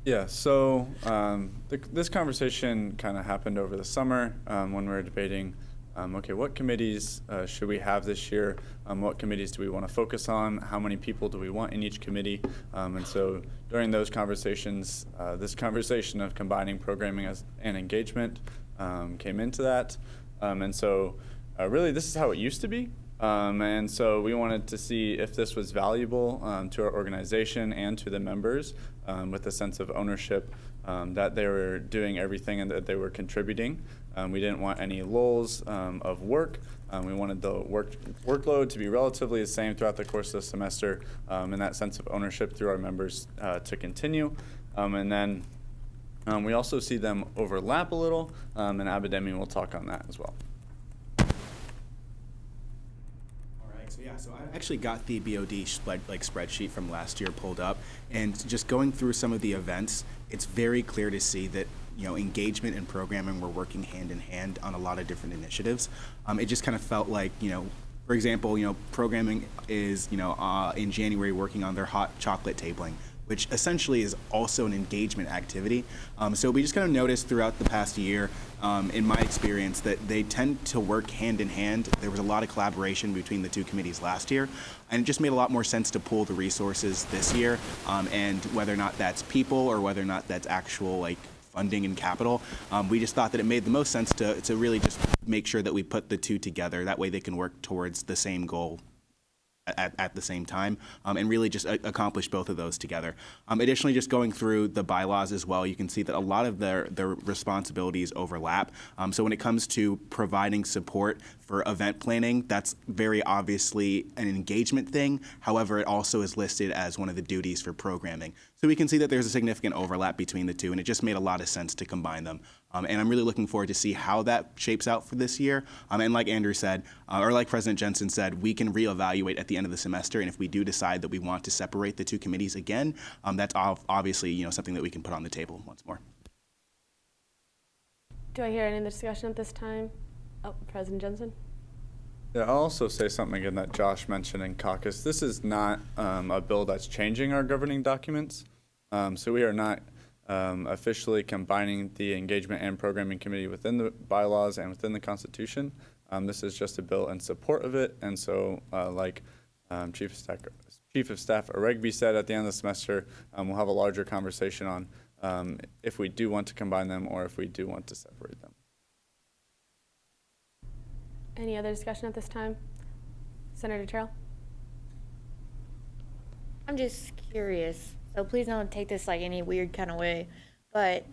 Yeah, so this conversation kind of happened over the summer when we were debating, okay, what committees should we have this year? What committees do we want to focus on? How many people do we want in each committee? And so during those conversations, this conversation of combining programming and engagement came into that. And so really this is how it used to be. And so we wanted to see if this was valuable to our organization and to the members with a sense of ownership that they were doing everything and that they were contributing. We didn't want any lulls of work. We wanted the workload to be relatively the same throughout the course of the semester and that sense of ownership through our members to continue. And then we also see them overlap a little, and Abidemi will talk on that as well. So I actually got the BOD spreadsheet from last year pulled up, and just going through some of the events, it's very clear to see that engagement and programming were working hand in hand on a lot of different initiatives. It just kind of felt like for example, programming is in January working on their hot chocolate tabling, which essentially is also an engagement activity. So we just kind of noticed throughout the past year, in my experience, that they tend to work hand in hand. There was a lot of collaboration between the two committees last year, and it just made a lot more sense to pool the resources this year, and whether or not that's people or whether or not that's actual funding and capital. We just thought that it made the most sense to really just make sure that we put the two together. That way they can work towards the same goal at the same time, and really just accomplish both of those together. Additionally, just going through the bylaws as well, you can see that a lot of their responsibilities overlap. So when it comes to providing support for event planning, that's very obviously an engagement thing. However, it also is listed as one of the duties for programming. So we can see that there's a significant overlap between the two, and it just made a lot of sense to combine them. And I'm really looking forward to see how that shapes out for this year. And like Andrew said, or like President Jensen said, we can reevaluate at the end of the semester. And if we do decide that we want to separate the two committees again, that's obviously something that we can put on the table once more. Do I hear any discussion at this time? Oh, President Jensen? Yeah, I'll also say something again that Josh mentioned in caucus. This is not a bill that's changing our governing documents. So we are not officially combining the engagement and programming committee within the bylaws and within the Constitution. This is just a bill in support of it. And so like Chief of Staff Oregby said at the end of the semester, we'll have a larger conversation on if we do want to combine them or if we do want to separate them. Any other discussion at this time? Senator Terrell? I'm just curious, so please don't take this like any weird kind of way, but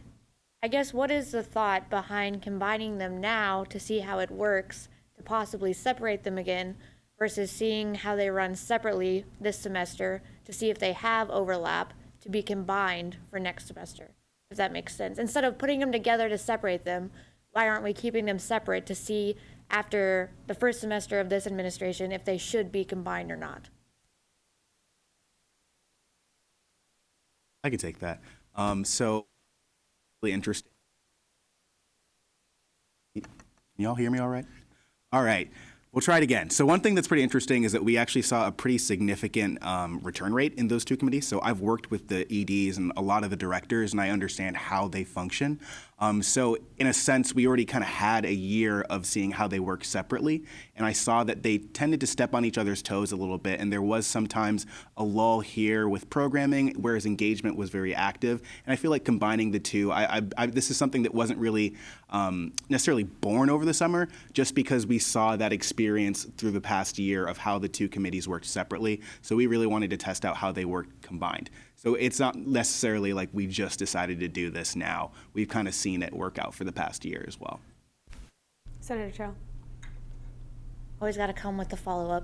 I guess what is the thought behind combining them now to see how it works, to possibly separate them again, versus seeing how they run separately this semester to see if they have overlap to be combined for next semester, if that makes sense. Instead of putting them together to separate them, why aren't we keeping them separate to see after the first semester of this administration if they should be combined or not? I can take that. So, really interesting. Can y'all hear me all right? All right. We'll try it again. So one thing that's pretty interesting is that we actually saw a pretty significant return rate in those two committees. So I've worked with the EDs and a lot of the directors, and I understand how they function. So in a sense, we already kind of had a year of seeing how they work separately, and I saw that they tended to step on each other's toes a little bit, and there was sometimes a lull here with programming, whereas engagement was very active. And I feel like combining the two, this is something that wasn't really necessarily born over the summer, just because we saw that experience through the past year of how the two committees worked separately. So we really wanted to test out how they worked combined. So it's not necessarily like we just decided to do this now. We've kind of seen it work out for the past year as well. Senator Terrell. Always got to come with the follow-up.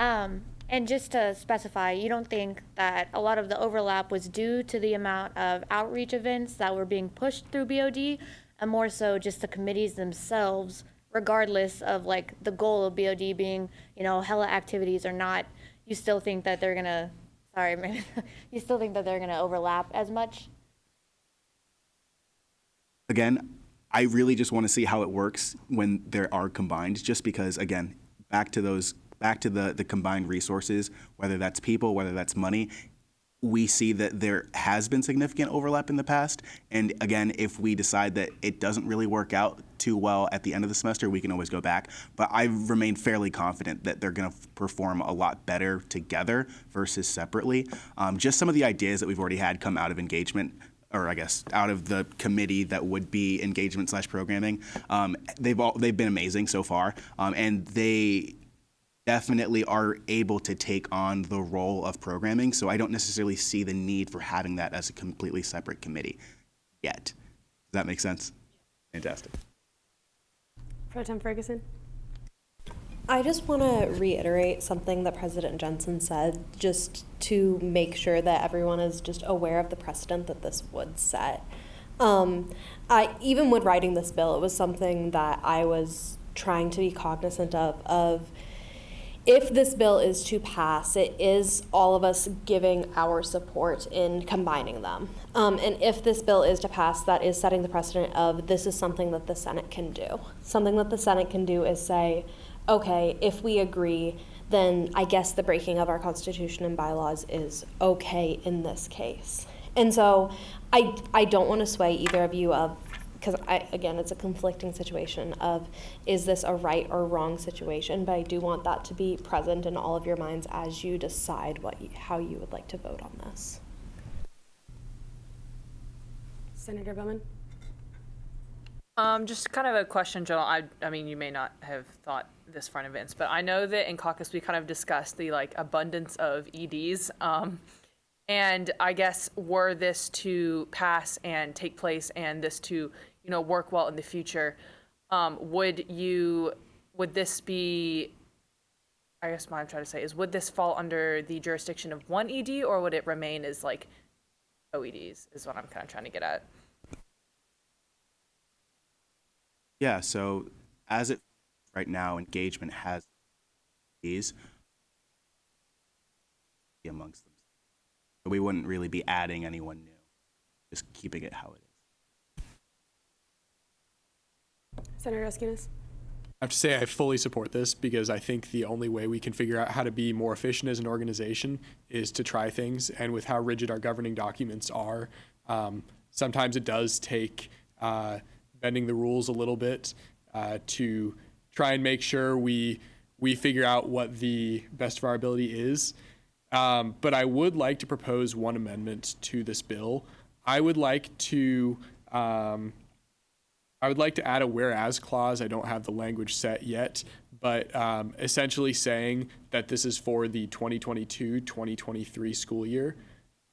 And just to specify, you don't think that a lot of the overlap was due to the amount of outreach events that were being pushed through BOD, and more so just the committees themselves, regardless of like the goal of BOD being, hella activities or not, you still think that they're gonna, you still think that they're gonna overlap as much? Again, I really just want to see how it works when there are combined, just because, again, back to the combined resources, whether that's people, whether that's money, we see that there has been significant overlap in the past. And again, if we decide that it doesn't really work out too well at the end of the semester, we can always go back. But I remain fairly confident that they're going to perform a lot better together versus separately. Just some of the ideas that we've already had come out of engagement, or I guess out of the committee that would be engagement/programming, they've been amazing so far, and they definitely are able to take on the role of programming. So I don't necessarily see the need for having that as a completely separate committee yet. Does that make sense? Fantastic. Pro Tem Ferguson. I just want to reiterate something that President Jensen said, just to make sure that everyone is just aware of the precedent that this would set. Even when writing this bill, it was something that I was trying to be cognizant of if this bill is to pass, it is all of us giving our support in combining them. And if this bill is to pass, that is setting the precedent of this is something that the Senate can do. Something that the Senate can do is say, okay, if we agree, then I guess the breaking of our Constitution and bylaws is okay in this case. And so I don't want to sway either of you of, because again, it's a conflicting situation of, is this a right or wrong situation? But I do want that to be present in all of your minds as you decide how you would like to vote on this. Senator Bowman. Just kind of a question, Joe. I mean, you may not have thought this far in advance, but I know that in caucus we kind of discussed the abundance of EDs. And I guess were this to pass and take place and this to, work well in the future, would this be, I guess what I'm trying to say is, would this fall under the jurisdiction of one ED or would it remain as OEDs is what I'm kind of trying to get at. Yeah, so as it right now, engagement has these amongst them. So we wouldn't really be adding anyone new, just keeping it how it is. Senator Esquinas. I have to say I fully support this because I think the only way we can figure out how to be more efficient as an organization is to try things. And with how rigid our governing documents are, sometimes it does take bending the rules a little bit to try and make sure we figure out what the best of our ability is. But I would like to propose one amendment to this bill. I would like to add a whereas clause. I don't have the language set yet, but essentially saying that this is for the 2022-2023 school year.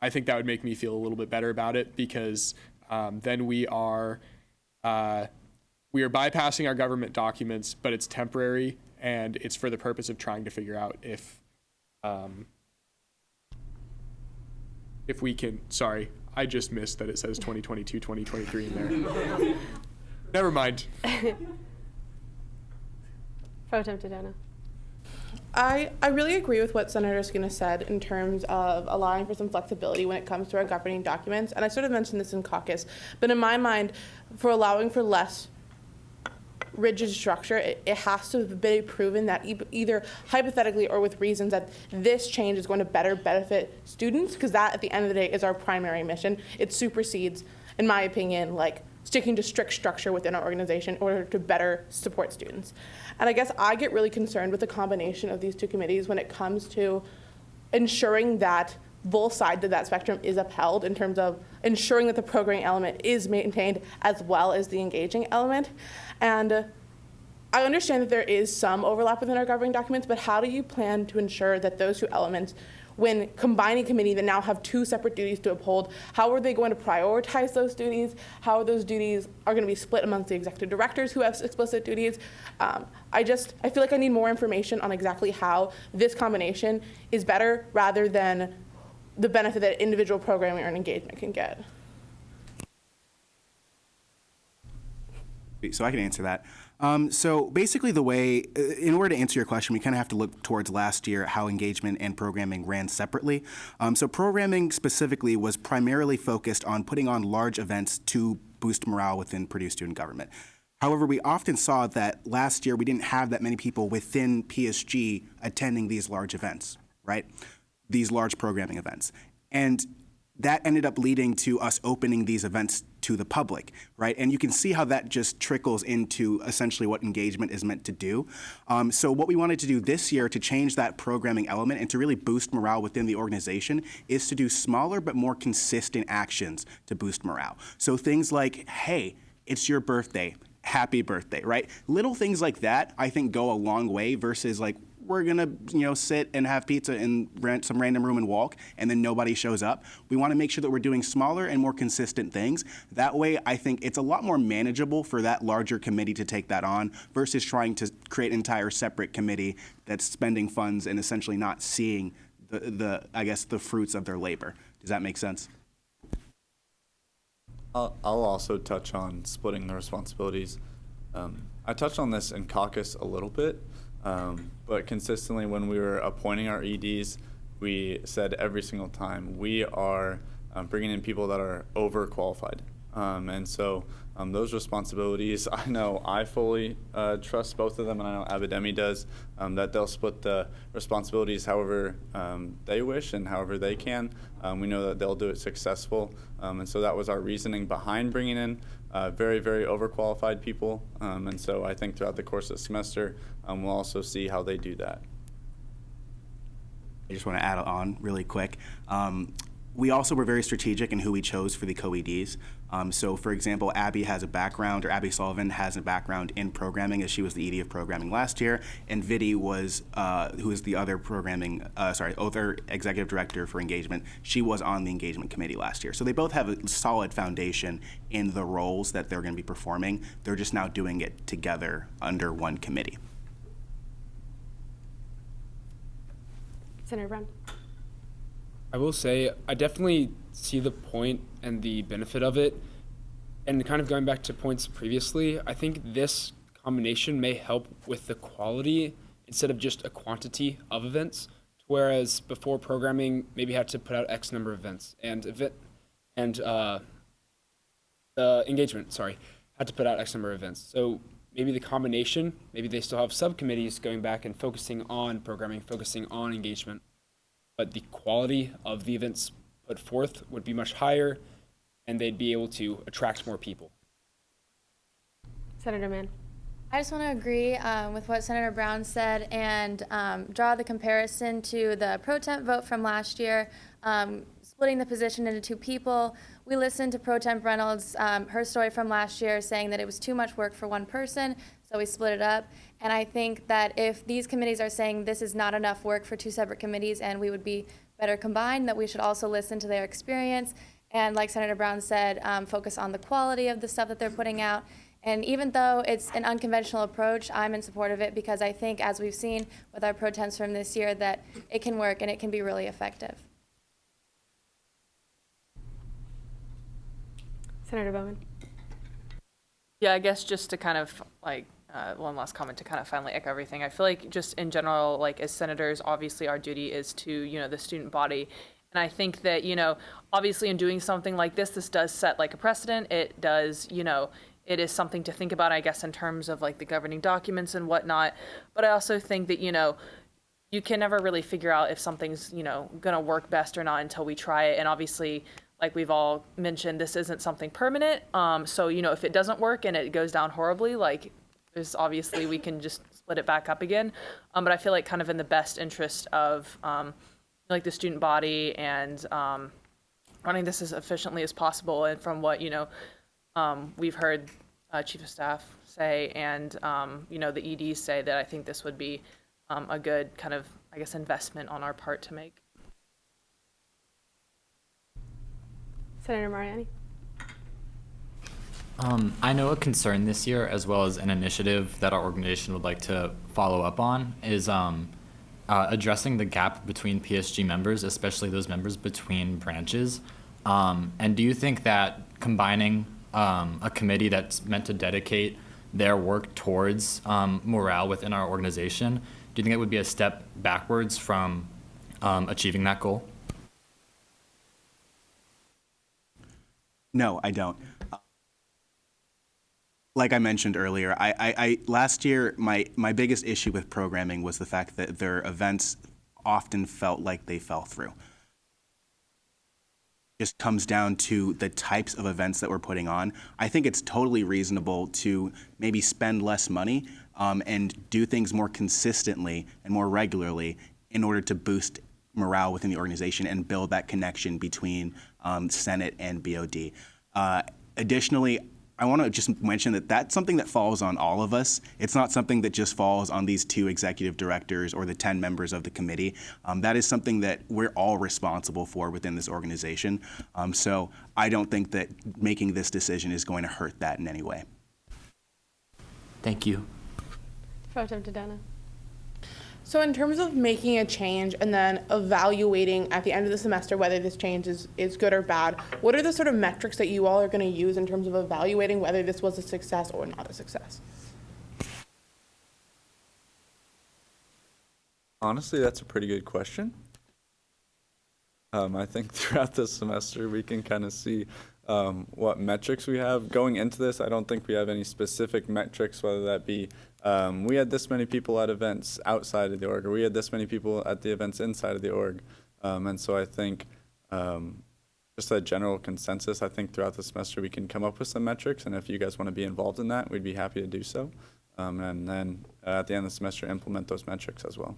I think that would make me feel a little bit better about it because then we are bypassing our government documents, but it's temporary and it's for the purpose of trying to figure out if we can. Sorry, I just missed that it says 2022-2023 in there. Never mind. Pro Tem Tadano. I really agree with what Senator Skinner said in terms of allowing for some flexibility when it comes to our governing documents. And I sort of mentioned this in caucus, but in my mind, for allowing for less rigid structure, it has to be proven that either hypothetically or with reasons that this change is going to better benefit students, because that at the end of the day is our primary mission. It supersedes, in my opinion, like sticking to strict structure within our organization in order to better support students. And I guess I get really concerned with the combination of these two committees when it comes to ensuring that both sides of that spectrum is upheld in terms of ensuring that the programming element is maintained as well as the engaging element. And I understand that there is some overlap within our governing documents, but how do you plan to ensure that those two elements, when combining committee that now have two separate duties to uphold, how are they going to prioritize those duties? How are those duties are going to be split amongst the executive directors who have explicit duties? I feel like I need more information on exactly how this combination is better rather than the benefit that individual programming or engagement can get. So I can answer that. So basically the way, in order to answer your question, we kind of have to look towards last year, how engagement and programming ran separately. So programming specifically was primarily focused on putting on large events to boost morale within Purdue student government. However, we often saw that last year we didn't have that many people within PSG attending these large events, right? These large programming events. And that ended up leading to us opening these events to the public, right? And you can see how that just trickles into essentially what engagement is meant to do. So what we wanted to do this year to change that programming element and to really boost morale within the organization is to do smaller but more consistent actions to boost morale. So things like, hey, it's your birthday, happy birthday, right? Little things like that I think go a long way versus like, we're gonna, sit and have pizza in some random room and walk, and then nobody shows up. We want to make sure that we're doing smaller and more consistent things. That way, I think it's a lot more manageable for that larger committee to take that on versus trying to create an entire separate committee that's spending funds and essentially not seeing the fruits of their labor. Does that make sense? I'll also touch on splitting the responsibilities. I touched on this in caucus a little bit. But consistently when we were appointing our EDs, we said every single time, we are bringing in people that are overqualified. And so those responsibilities, I know I fully trust both of them, and I know Abidemi does, that they'll split the responsibilities however they wish and however they can. We know that they'll do it successful. And so that was our reasoning behind bringing in very, very overqualified people. And so I think throughout the course of the semester, we'll also see how they do that. I just want to add on really quick. We also were very strategic in who we chose for the co-EDs. So for example, Abby Sullivan has a background in programming, as she was the ED of programming last year, and Vidi was, who is the other other executive director for engagement. She was on the engagement committee last year. So they both have a solid foundation in the roles that they're going to be performing. They're just now doing it together under one committee. Senator Brown. I will say I definitely see the point and the benefit of it. And kind of going back to points previously, I think this combination may help with the quality instead of just a quantity of events. Whereas before, programming maybe had to put out X number of events, and engagement, had to put out X number of events. So maybe the combination, maybe they still have subcommittees going back and focusing on programming, focusing on engagement, but the quality of the events put forth would be much higher, and they'd be able to attract more people. Senator Mann. I just want to agree with what Senator Brown said and draw the comparison to the pro temp vote from last year, splitting the position into two people. We listened to Pro Temp Reynolds, her story from last year, saying that it was too much work for one person, so we split it up. And I think that if these committees are saying this is not enough work for two separate committees and we would be better combined, that we should also listen to their experience. And like Senator Brown said, focus on the quality of the stuff that they're putting out. And even though it's an unconventional approach, I'm in support of it because I think, as we've seen with our pro temps from this year, that it can work and it can be really effective. Senator Bowman. Yeah, I guess just to kind of like one last comment to kind of finally echo everything. I feel like just in general, like as senators, obviously our duty is to, the student body. And I think that, obviously in doing something like this does set like a precedent. It does, it is something to think about, I guess, in terms of like the governing documents and whatnot. But I also think that, you can never really figure out if something's, going to work best or not until we try it. And obviously, like we've all mentioned, this isn't something permanent. So, if it doesn't work and it goes down horribly, like there's obviously we can just split it back up again. But I feel like kind of in the best interest of like the student body and running this as efficiently as possible. And from what, we've heard Chief of Staff say and, the EDs say, that I think this would be a good kind of, I guess, investment on our part to make. Senator Mariani. I know a concern this year, as well as an initiative that our organization would like to follow up on, is addressing the gap between PSG members, especially those members between branches. And do you think that combining a committee that's meant to dedicate their work towards morale within our organization, do you think it would be a step backwards from achieving that goal? No, I don't. Like I mentioned earlier, I last year, my biggest issue with programming was the fact that their events often felt like they fell through. Just comes down to the types of events that we're putting on. I think it's totally reasonable to maybe spend less money and do things more consistently and more regularly in order to boost morale within the organization and build that connection between Senate and BOD. Additionally, I want to just mention that that's something that falls on all of us. It's not something that just falls on these two executive directors or the 10 members of the committee. That is something that we're all responsible for within this organization. So I don't think that making this decision is going to hurt that in any way. Thank you. Pro Tem Tadana. So in terms of making a change and then evaluating at the end of the semester whether this change is good or bad, what are the sort of metrics that you all are going to use in terms of evaluating whether this was a success or not a success? Honestly, that's a pretty good question. I think throughout the semester we can kind of see what metrics we have. Going into this, I don't think we have any specific metrics, whether that be we had this many people at events outside of the org, or we had this many people at the events inside of the org. And so I think just a general consensus, I think throughout the semester we can come up with some metrics, and if you guys want to be involved in that, we'd be happy to do so. And then at the end of the semester, implement those metrics as well.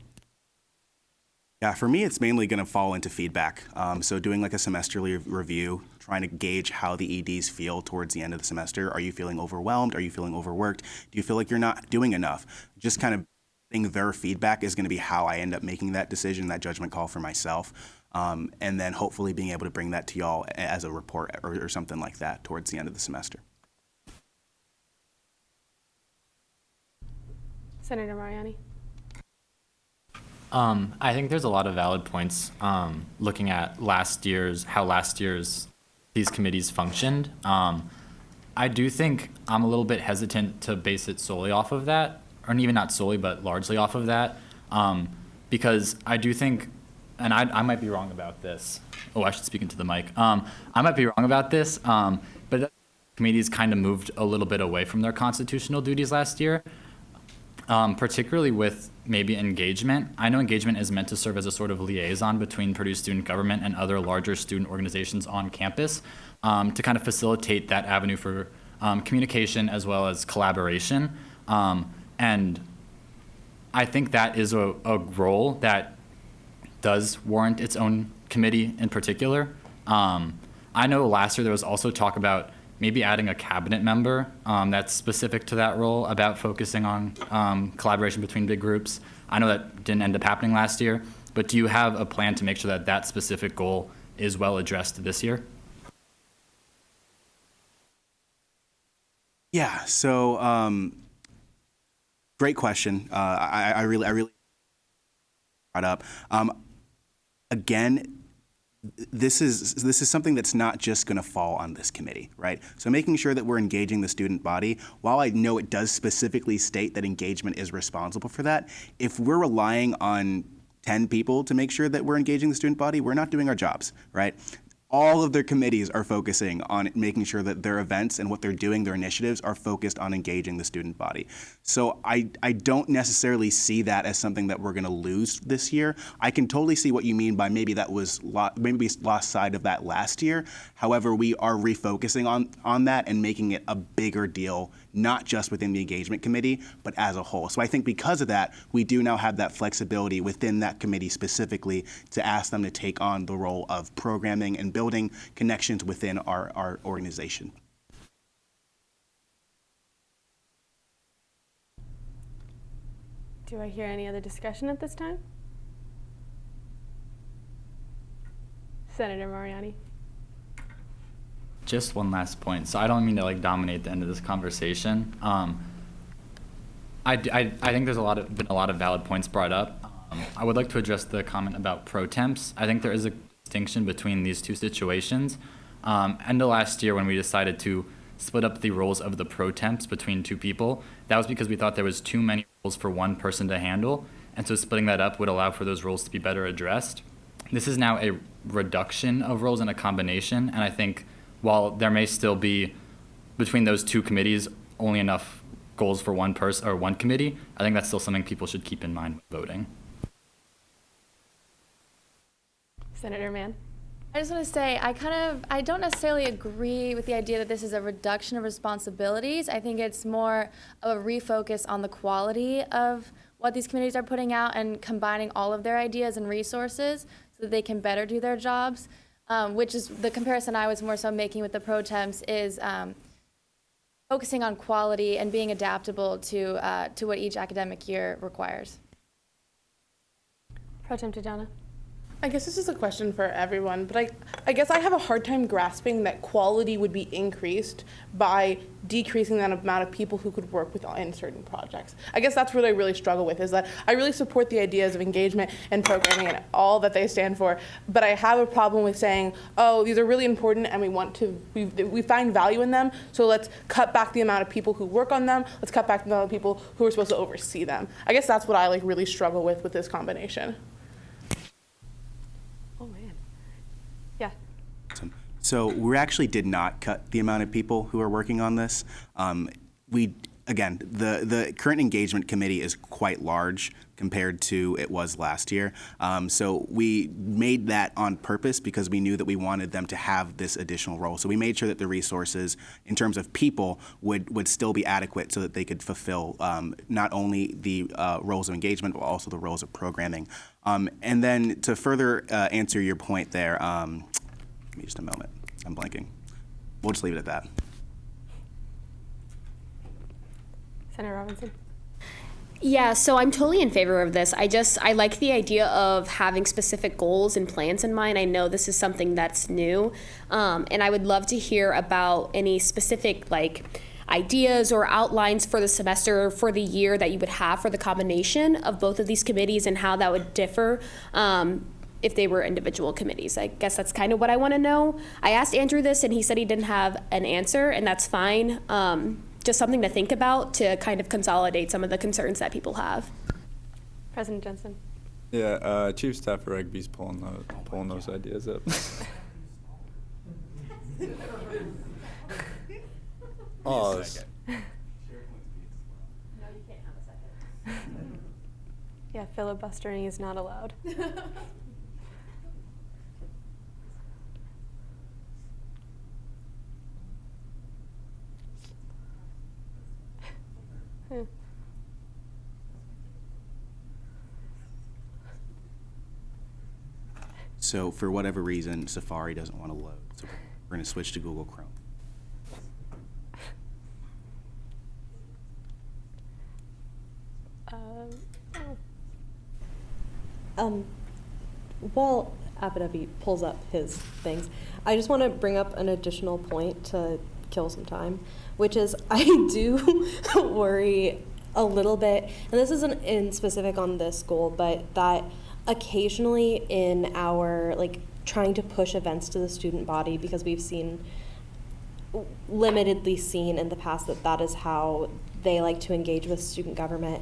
Yeah, for me, it's mainly going to fall into feedback. So doing like a semesterly review, trying to gauge how the EDs feel towards the end of the semester. Are you feeling overwhelmed? Are you feeling overworked? Do you feel like you're not doing enough? Just kind of getting their feedback is going to be how I end up making that decision, that judgment call for myself. And then hopefully being able to bring that to y'all as a report or something like that towards the end of the semester. Senator Mariani. I think there's a lot of valid points looking at how last year's these committees functioned. I do think I'm a little bit hesitant to base it solely off of that, or even not solely, but largely off of that, because I do think, and I might be wrong about this. Oh, I should speak into the mic. I might be wrong about this, but committees kind of moved a little bit away from their constitutional duties last year, particularly with maybe engagement. I know engagement is meant to serve as a sort of liaison between Purdue student government and other larger student organizations on campus, to kind of facilitate that avenue for communication as well as collaboration. And I think that is a role that does warrant its own committee in particular. I know last year there was also talk about maybe adding a cabinet member that's specific to that role, about focusing on collaboration between big groups. I know that didn't end up happening last year, but do you have a plan to make sure that that specific goal is well addressed this year? Yeah, so great question. I really brought up. Again, this is something that's not just going to fall on this committee, right? So making sure that we're engaging the student body, while I know it does specifically state that engagement is responsible for that, if we're relying on 10 people to make sure that we're engaging the student body, we're not doing our jobs, right? All of their committees are focusing on making sure that their events and what they're doing, their initiatives, are focused on engaging the student body. So I don't necessarily see that as something that we're going to lose this year. I can totally see what you mean by maybe we lost sight of that last year. However, we are refocusing on that and making it a bigger deal, not just within the engagement committee, but as a whole. So I think because of that, we do now have that flexibility within that committee specifically to ask them to take on the role of programming and building connections within our organization. Do I hear any other discussion at this time? Senator Mariani. Just one last point. So I don't mean to dominate the end of this conversation. I think there's been a lot of valid points brought up. I would like to address the comment about pro temps. I think there is a distinction between these two situations. End of last year, when we decided to split up the roles of the pro temps between two people, that was because we thought there was too many roles for one person to handle, and so splitting that up would allow for those roles to be better addressed. This is now a reduction of roles and a combination, and I think while there may still be between those two committees only enough goals for one person or one committee, I think that's still something people should keep in mind when voting. Senator Mann. I just want to say I don't necessarily agree with the idea that this is a reduction of responsibilities. I think it's more of a refocus on the quality of what these committees are putting out and combining all of their ideas and resources so that they can better do their jobs, which is the comparison I was more so making with the pro temps is focusing on quality and being adaptable to what each academic year requires. Pro Tem Tajana. I guess this is a question for everyone, but I guess I have a hard time grasping that quality would be increased by decreasing the amount of people who could work in certain projects. I guess that's what I really struggle with, is that I really support the ideas of engagement and programming and all that they stand for, but I have a problem with saying, oh, these are really important and we find value in them, so let's cut back the amount of people who work on them, let's cut back the amount of people who are supposed to oversee them. I guess that's what I really struggle with this combination. So we actually did not cut the amount of people who are working on this. The current engagement committee is quite large compared to it was last year. So we made that on purpose because we knew that we wanted them to have this additional role. So we made sure that the resources in terms of people would still be adequate so that they could fulfill not only the roles of engagement, but also the roles of programming. And then to further answer your point there, give me just a moment. I'm blanking. We'll just leave it at that. Senator Robinson. Yeah, so I'm totally in favor of this. I like the idea of having specific goals and plans in mind. I know this is something that's new, and I would love to hear about any specific ideas or outlines for the semester or for the year that you would have for the combination of both of these committees and how that would differ. if they were individual committees. I guess that's kind of what I want to know. I asked Andrew this, and he said he didn't have an answer, and that's fine. Just something to think about to kind of consolidate some of the concerns that people have. President Jensen. Yeah, Chief Staff for Rugby's pulling those ideas up. Pause. Yeah, filibustering is not allowed. So for whatever reason, Safari doesn't want to load. So we're going to switch to Google Chrome. While Abidavi pulls up his things, I just want to bring up an additional point to kill some time, which is I do worry a little bit, and this isn't in specific on this goal, but that occasionally in our trying to push events to the student body, because we've limitedly seen in the past that is how they like to engage with student government,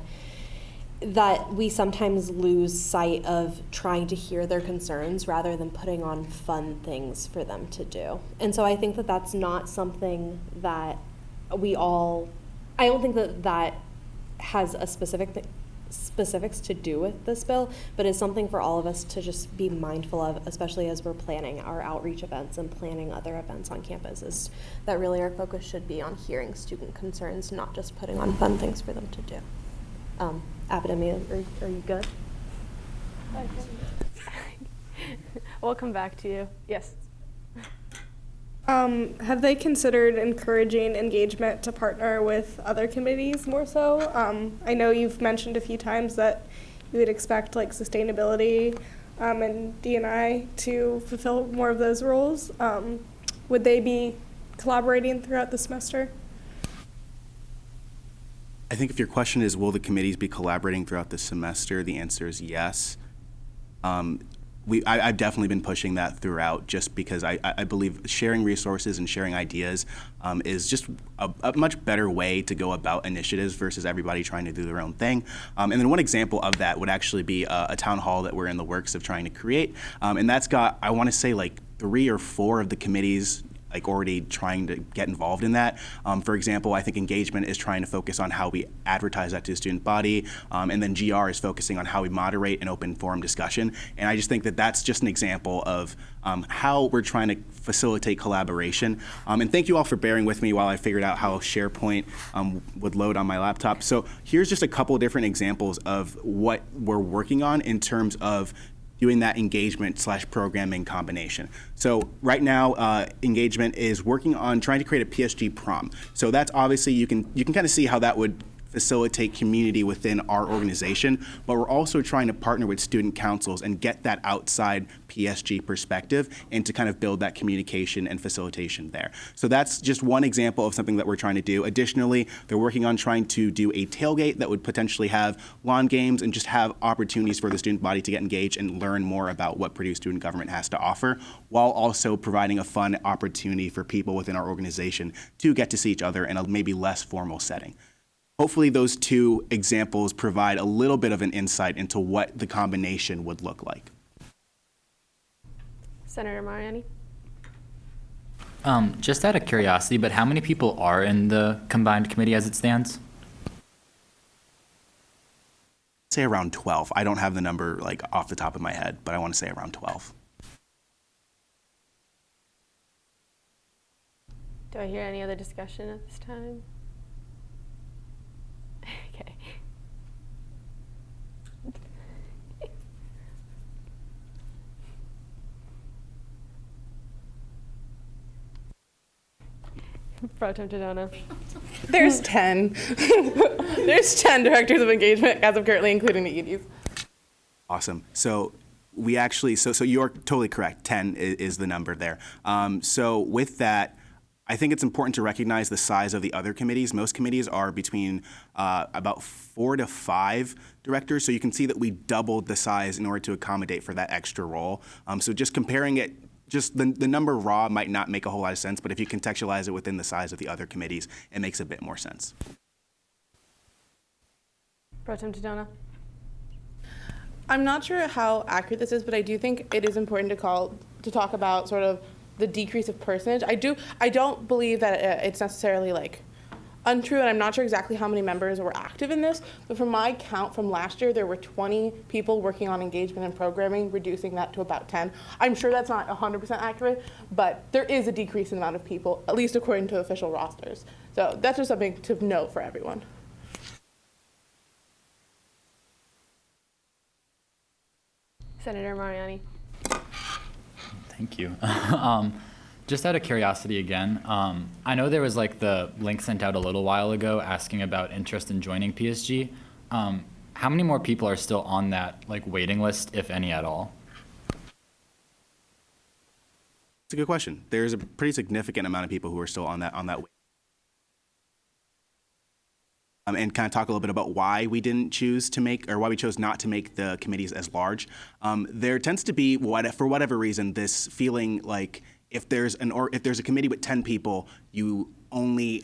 that we sometimes lose sight of trying to hear their concerns rather than putting on fun things for them to do. And so I think that that's not something that I don't think that has a specifics to do with this bill, but is something for all of us to just be mindful of, especially as we're planning our outreach events and planning other events on campus, is that really our focus should be on hearing student concerns, not just putting on fun things for them to do. Abidemi, are you good? We'll come back to you. Yes. Have they considered encouraging engagement to partner with other committees more so? I know you've mentioned a few times that you would expect sustainability and D&I to fulfill more of those roles. Would they be collaborating throughout the semester? I think if your question is, will the committees be collaborating throughout the semester, the answer is yes. I've definitely been pushing that throughout, just because I believe sharing resources and sharing ideas is just a much better way to go about initiatives versus everybody trying to do their own thing. And then one example of that would actually be a town hall that we're in the works of trying to create. And that's got, I want to say, 3 or 4 of the committees already trying to get involved in that. For example, I think engagement is trying to focus on how we advertise that to the student body, and then GR is focusing on how we moderate an open forum discussion. And I just think that that's just an example of how we're trying to facilitate collaboration. And thank you all for bearing with me while I figured out how SharePoint would load on my laptop. So here's just a couple different examples of what we're working on in terms of doing that engagement/programming combination. So right now, engagement is working on trying to create a PSG prom. So that's obviously, you can kind of see how that would facilitate community within our organization, but we're also trying to partner with student councils and get that outside PSG perspective and to kind of build that communication and facilitation there. So that's just one example of something that we're trying to do. Additionally, they're working on trying to do a tailgate that would potentially have lawn games and just have opportunities for the student body to get engaged and learn more about what Purdue student government has to offer, while also providing a fun opportunity for people within our organization to get to see each other in a maybe less formal setting. Hopefully those two examples provide a little bit of an insight into what the combination would look like. Senator Mariani? Just out of curiosity, but how many people are in the combined committee as it stands? Say around 12. I don't have the number off the top of my head, but I want to say around 12. Do I hear any other discussion at this time? Okay. Pro Tem Tadona. There's 10. There's 10 directors of engagement as of currently, including the EDs. Awesome. So we actually, so you're totally correct. 10 is the number there. So with that, I think it's important to recognize the size of the other committees. Most committees are between about 4 to 5 directors, so you can see that we doubled the size in order to accommodate for that extra role. So just comparing it, just the number raw might not make a whole lot of sense, but if you contextualize it within the size of the other committees, it makes a bit more sense. Pro Tem Tadona. I'm not sure how accurate this is, but I do think it is important to talk about sort of the decrease of personage. I don't believe that it's necessarily like untrue, and I'm not sure exactly how many members were active in this, but from my count from last year, there were 20 people working on engagement and programming, reducing that to about 10. I'm sure that's not 100% accurate, but there is a decrease in the amount of people, at least according to official rosters. So that's just something to note for everyone. Senator Mariani. Thank you. Just out of curiosity again, I know there was like the link sent out a little while ago asking about interest in joining PSG. How many more people are still on that like waiting list, if any at all? It's a good question. There's a pretty significant amount of people who are still on that wait. And kind of talk a little bit about why we didn't choose to make, or why we chose not to make the committees as large. There tends to be, for whatever reason, this feeling like if there's a committee with 10 people, you only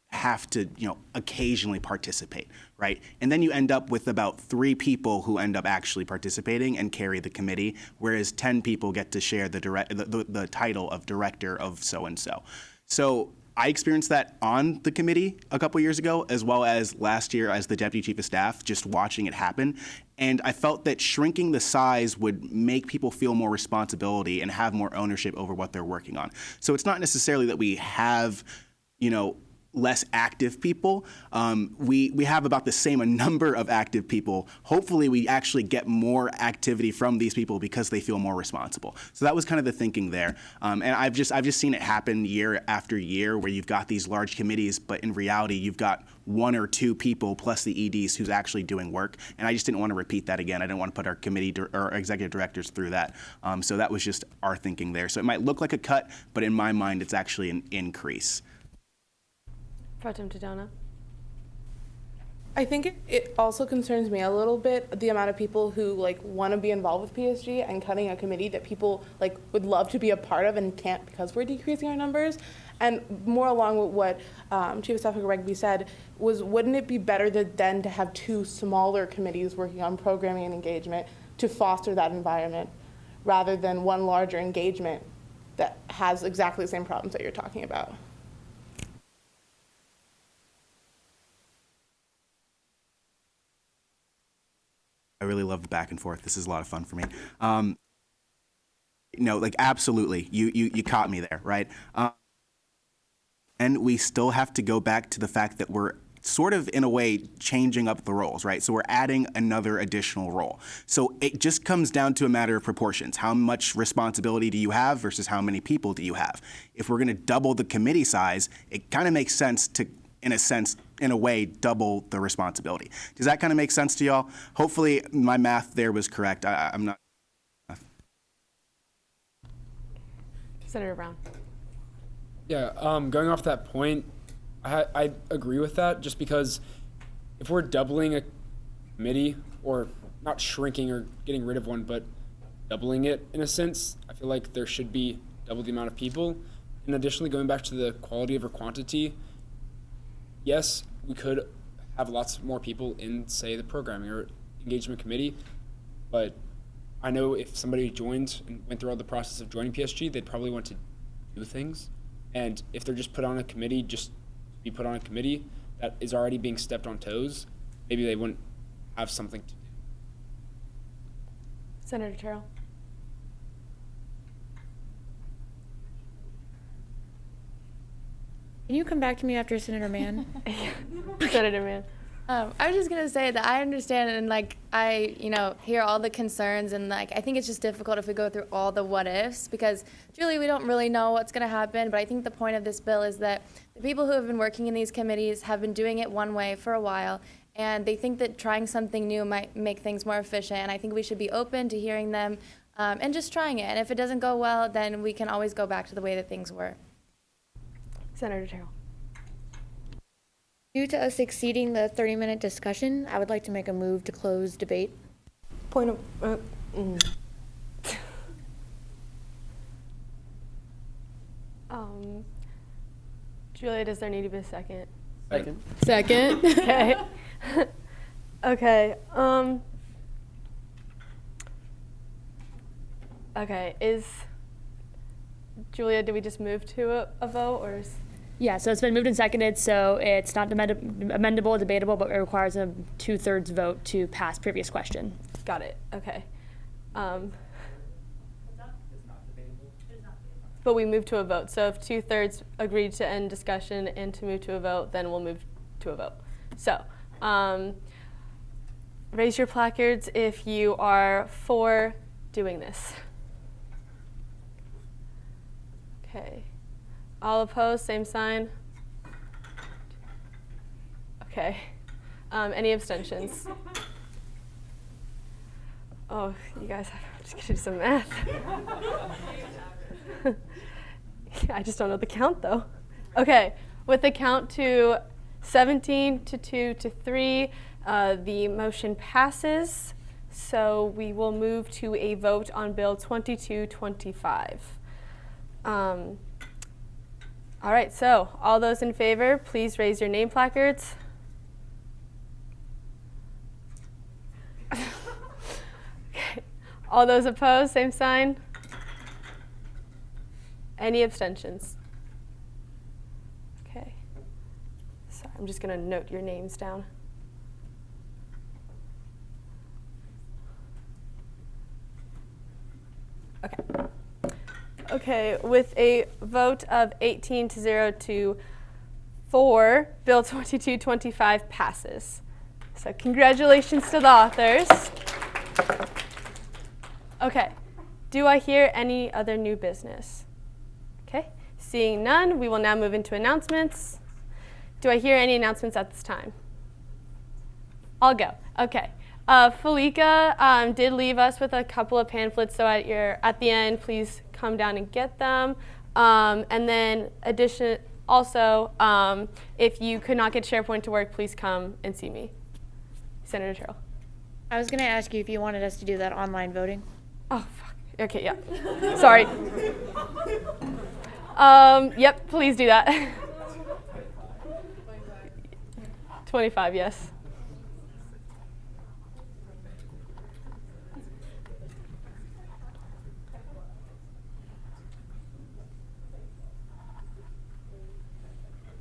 have to, occasionally participate, right? And then you end up with about 3 people who end up actually participating and carry the committee, whereas 10 people get to share the title of director of so-and-so. So I experienced that on the committee a couple years ago, as well as last year as the Deputy Chief of Staff, just watching it happen. And I felt that shrinking the size would make people feel more responsibility and have more ownership over what they're working on. So it's not necessarily that we have, less active people. We have about the same number of active people. Hopefully we actually get more activity from these people because they feel more responsible. So that was kind of the thinking there. And I've just seen it happen year after year where you've got these large committees, but in reality you've got 1 or 2 people plus the EDs who's actually doing work. And I just didn't want to repeat that again. I didn't want to put our committee or executive directors through that. So that was just our thinking there. So it might look like a cut, but in my mind it's actually an increase. Pro Tem Tadona. I think it also concerns me a little bit the amount of people who want to be involved with PSG and cutting a committee that people would love to be a part of and can't because we're decreasing our numbers. And more along with what Chief of Staff Regby said was, wouldn't it be better then to have 2 smaller committees working on programming and engagement to foster that environment rather than one larger engagement that has exactly the same problems that you're talking about? I really love the back and forth. This is a lot of fun for me. Absolutely, you caught me there, right? And we still have to go back to the fact that we're sort of, in a way, changing up the roles, right? So we're adding another additional role. So it just comes down to a matter of proportions. How much responsibility do you have versus how many people do you have? If we're going to double the committee size, it kind of makes sense to, in a way, double the responsibility. Does that kind of make sense to y'all? Hopefully my math there was correct. I'm not. Senator Brown. Yeah, going off that point, I agree with that, just because if we're doubling a committee, or not shrinking or getting rid of one, but doubling it in a sense, I feel like there should be double the amount of people. And additionally, going back to the quality over quantity, yes, we could have lots more people in, say, the programming or engagement committee, but I know if somebody joined and went through all the process of joining PSG, they'd probably want to do things. And if they're just put on a committee, just be put on a committee that is already being stepped on toes, maybe they wouldn't have something to do. Senator Terrell. Can you come back to me after Senator Mann? Senator Mann. I was just gonna say that I understand and I hear all the concerns and I think it's just difficult if we go through all the what ifs because truly we don't really know what's gonna happen. But I think the point of this bill is that the people who have been working in these committees have been doing it one way for a while, and they think that trying something new might make things more efficient. And I think we should be open to hearing them and just trying it. And if it doesn't go well, then we can always go back to the way that things were. Senator Terrell. Due to us exceeding the 30-minute discussion, I would like to make a move to close debate. Point of. Julia, does there need to be a second? Second. Second. Okay. Okay. Okay. Julia, do we just move to a vote, or is? Yeah, so it's been moved and seconded, so it's not amendable or debatable, but it requires a 2/3 vote to pass previous question. Got it. Okay. But we move to a vote. So if 2/3 agreed to end discussion and to move to a vote, then we'll move to a vote. So raise your placards if you are for doing this. Okay. All opposed, same sign. Okay. Any abstentions? Oh, you guys, I'm just gonna do some math. I just don't know the count though. Okay, with the count to 17 to 2 to 3, the motion passes. So we will move to a vote on Bill 2225. All right, so all those in favor, please raise your name placards. Okay. All those opposed, same sign. Any abstentions? Okay. Sorry, I'm just going to note your names down. Okay. Okay, with a vote of 18 to 0 to 4, Bill 2225 passes. So congratulations to the authors. Okay, do I hear any other new business? Okay, seeing none, we will now move into announcements. Do I hear any announcements at this time? I'll go. Okay. Felika did leave us with a couple of pamphlets, so at the end, please come down and get them. And then also, if you could not get SharePoint to work, please come and see me. Senator Terrell. I was going to ask you if you wanted us to do that online voting. Oh, fuck. Okay, yeah. Sorry. Yep, please do that. 25, yes.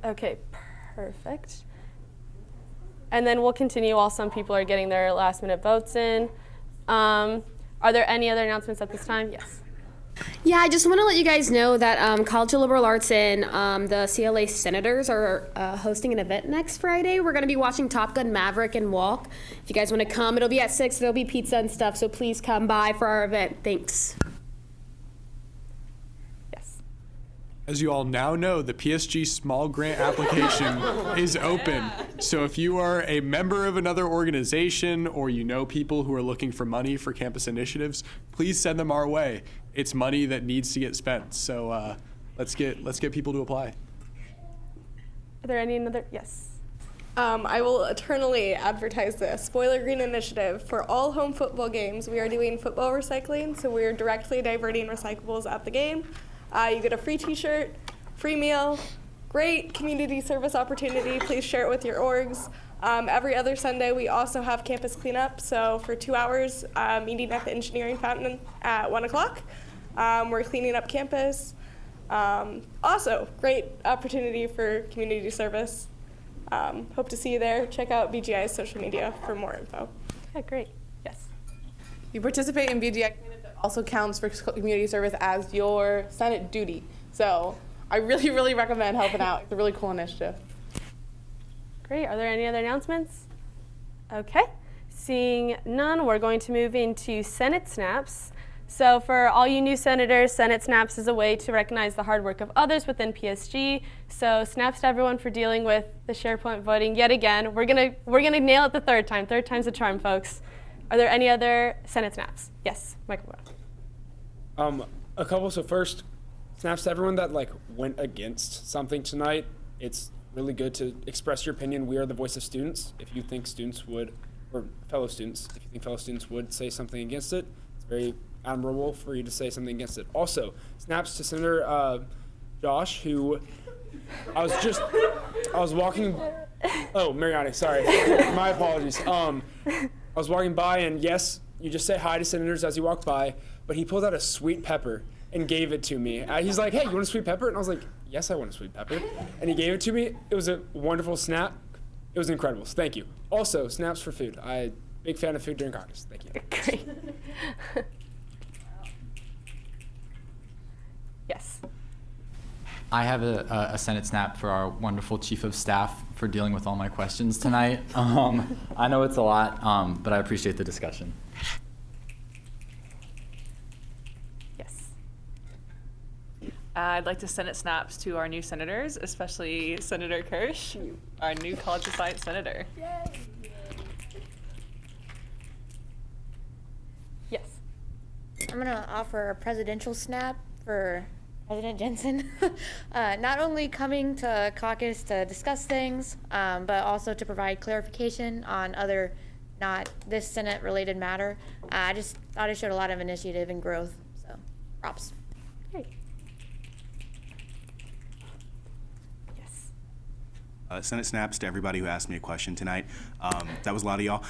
Okay, perfect. And then we'll continue while some people are getting their last minute votes in. Are there any other announcements at this time? Yes. Yeah, I just want to let you guys know that College of Liberal Arts and the CLA Senators are hosting an event next Friday. We're going to be watching Top Gun Maverick and Walk. If you guys want to come, it'll be at 6. There'll be pizza and stuff, so please come by for our event. Thanks. As you all now know, the PSG small grant application is open. So if you are a member of another organization or you know people who are looking for money for campus initiatives, please send them our way. It's money that needs to get spent. So let's get people to apply. Are there any other? Yes. I will eternally advertise the Spoiler Green Initiative. For all home football games, we are doing football recycling, so we are directly diverting recyclables at the game. You get a free t-shirt, free meal, great community service opportunity. Please share it with your orgs. Every other Sunday, we also have campus cleanup. So for 2 hours, meeting at the engineering fountain at 1 o'clock. We're cleaning up campus. Also, great opportunity for community service. Hope to see you there. Check out BGI's social media for more info. Okay, great. Yes. You participate in BGI cleanup that also counts for community service as your Senate duty. So I really, really recommend helping out. It's a really cool initiative. Great. Are there any other announcements? Okay. Seeing none, we're going to move into Senate Snaps. So for all you new senators, Senate Snaps is a way to recognize the hard work of others within PSG. So snaps to everyone for dealing with the SharePoint voting yet again. We're gonna nail it the third time. Third time's a charm, folks. Are there any other Senate Snaps? Yes, Michael. A couple. So first, snaps to everyone that like went against something tonight. It's really good to express your opinion. We are the voice of students. If you think students would, or fellow students, if you think fellow students would say something against it, it's very admirable for you to say something against it. Also, snaps to Senator Josh, who I was walking. Oh, Mariani, sorry. My apologies. I was walking by, and yes, you just say hi to senators as you walk by, but he pulled out a sweet pepper and gave it to me. He's like, hey, you want a sweet pepper? And I was like, yes, I want a sweet pepper. And he gave it to me. It was a wonderful snap. It was incredible. So thank you. Also, snaps for food. I'm a big fan of food during caucus. Thank you. Great. Yes. I have a Senate snap for our wonderful Chief of Staff for dealing with all my questions tonight. I know it's a lot, but I appreciate the discussion. Yes. I'd like to send it snaps to our new senators, especially Senator Kirsch, our new College of Science senator. Yes. I'm gonna offer a presidential snap for President Jensen. Not only coming to caucus to discuss things, but also to provide clarification on other not this Senate related matter. I just thought it showed a lot of initiative and growth, so props. Great. Senate snaps to everybody who asked me a question tonight. That was a lot of y'all.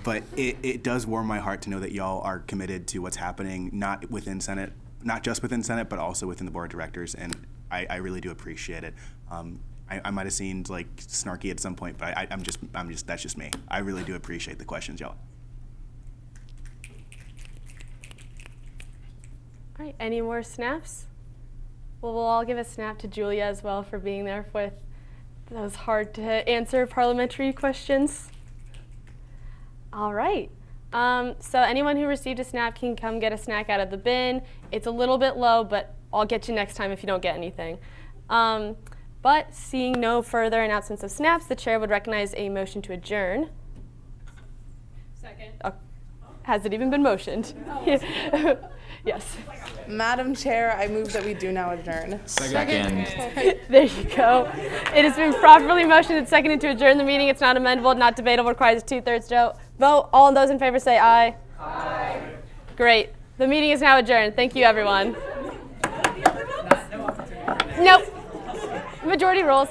But it does warm my heart to know that y'all are committed to what's happening, not just within Senate, but also within the board of directors. And I really do appreciate it. I might have seemed like snarky at some point, but I'm just that's just me. I really do appreciate the questions, y'all. All right, any more snaps? Well, we'll all give a snap to Julia as well for being there with those hard to answer parliamentary questions. All right. So anyone who received a snap can come get a snack out of the bin. It's a little bit low, but I'll get you next time if you don't get anything. But seeing no further announcements of snaps, the chair would recognize a motion to adjourn. Second. Oh, has it even been motioned? Yes. Madam Chair, I move that we do now adjourn. Second. There you go. It has been properly motioned and seconded to adjourn the meeting. It's not amendable, not debatable, requires a 2/3 vote. All those in favor say aye. Aye. Great. The meeting is now adjourned. Thank you, everyone. Nope. Majority rules.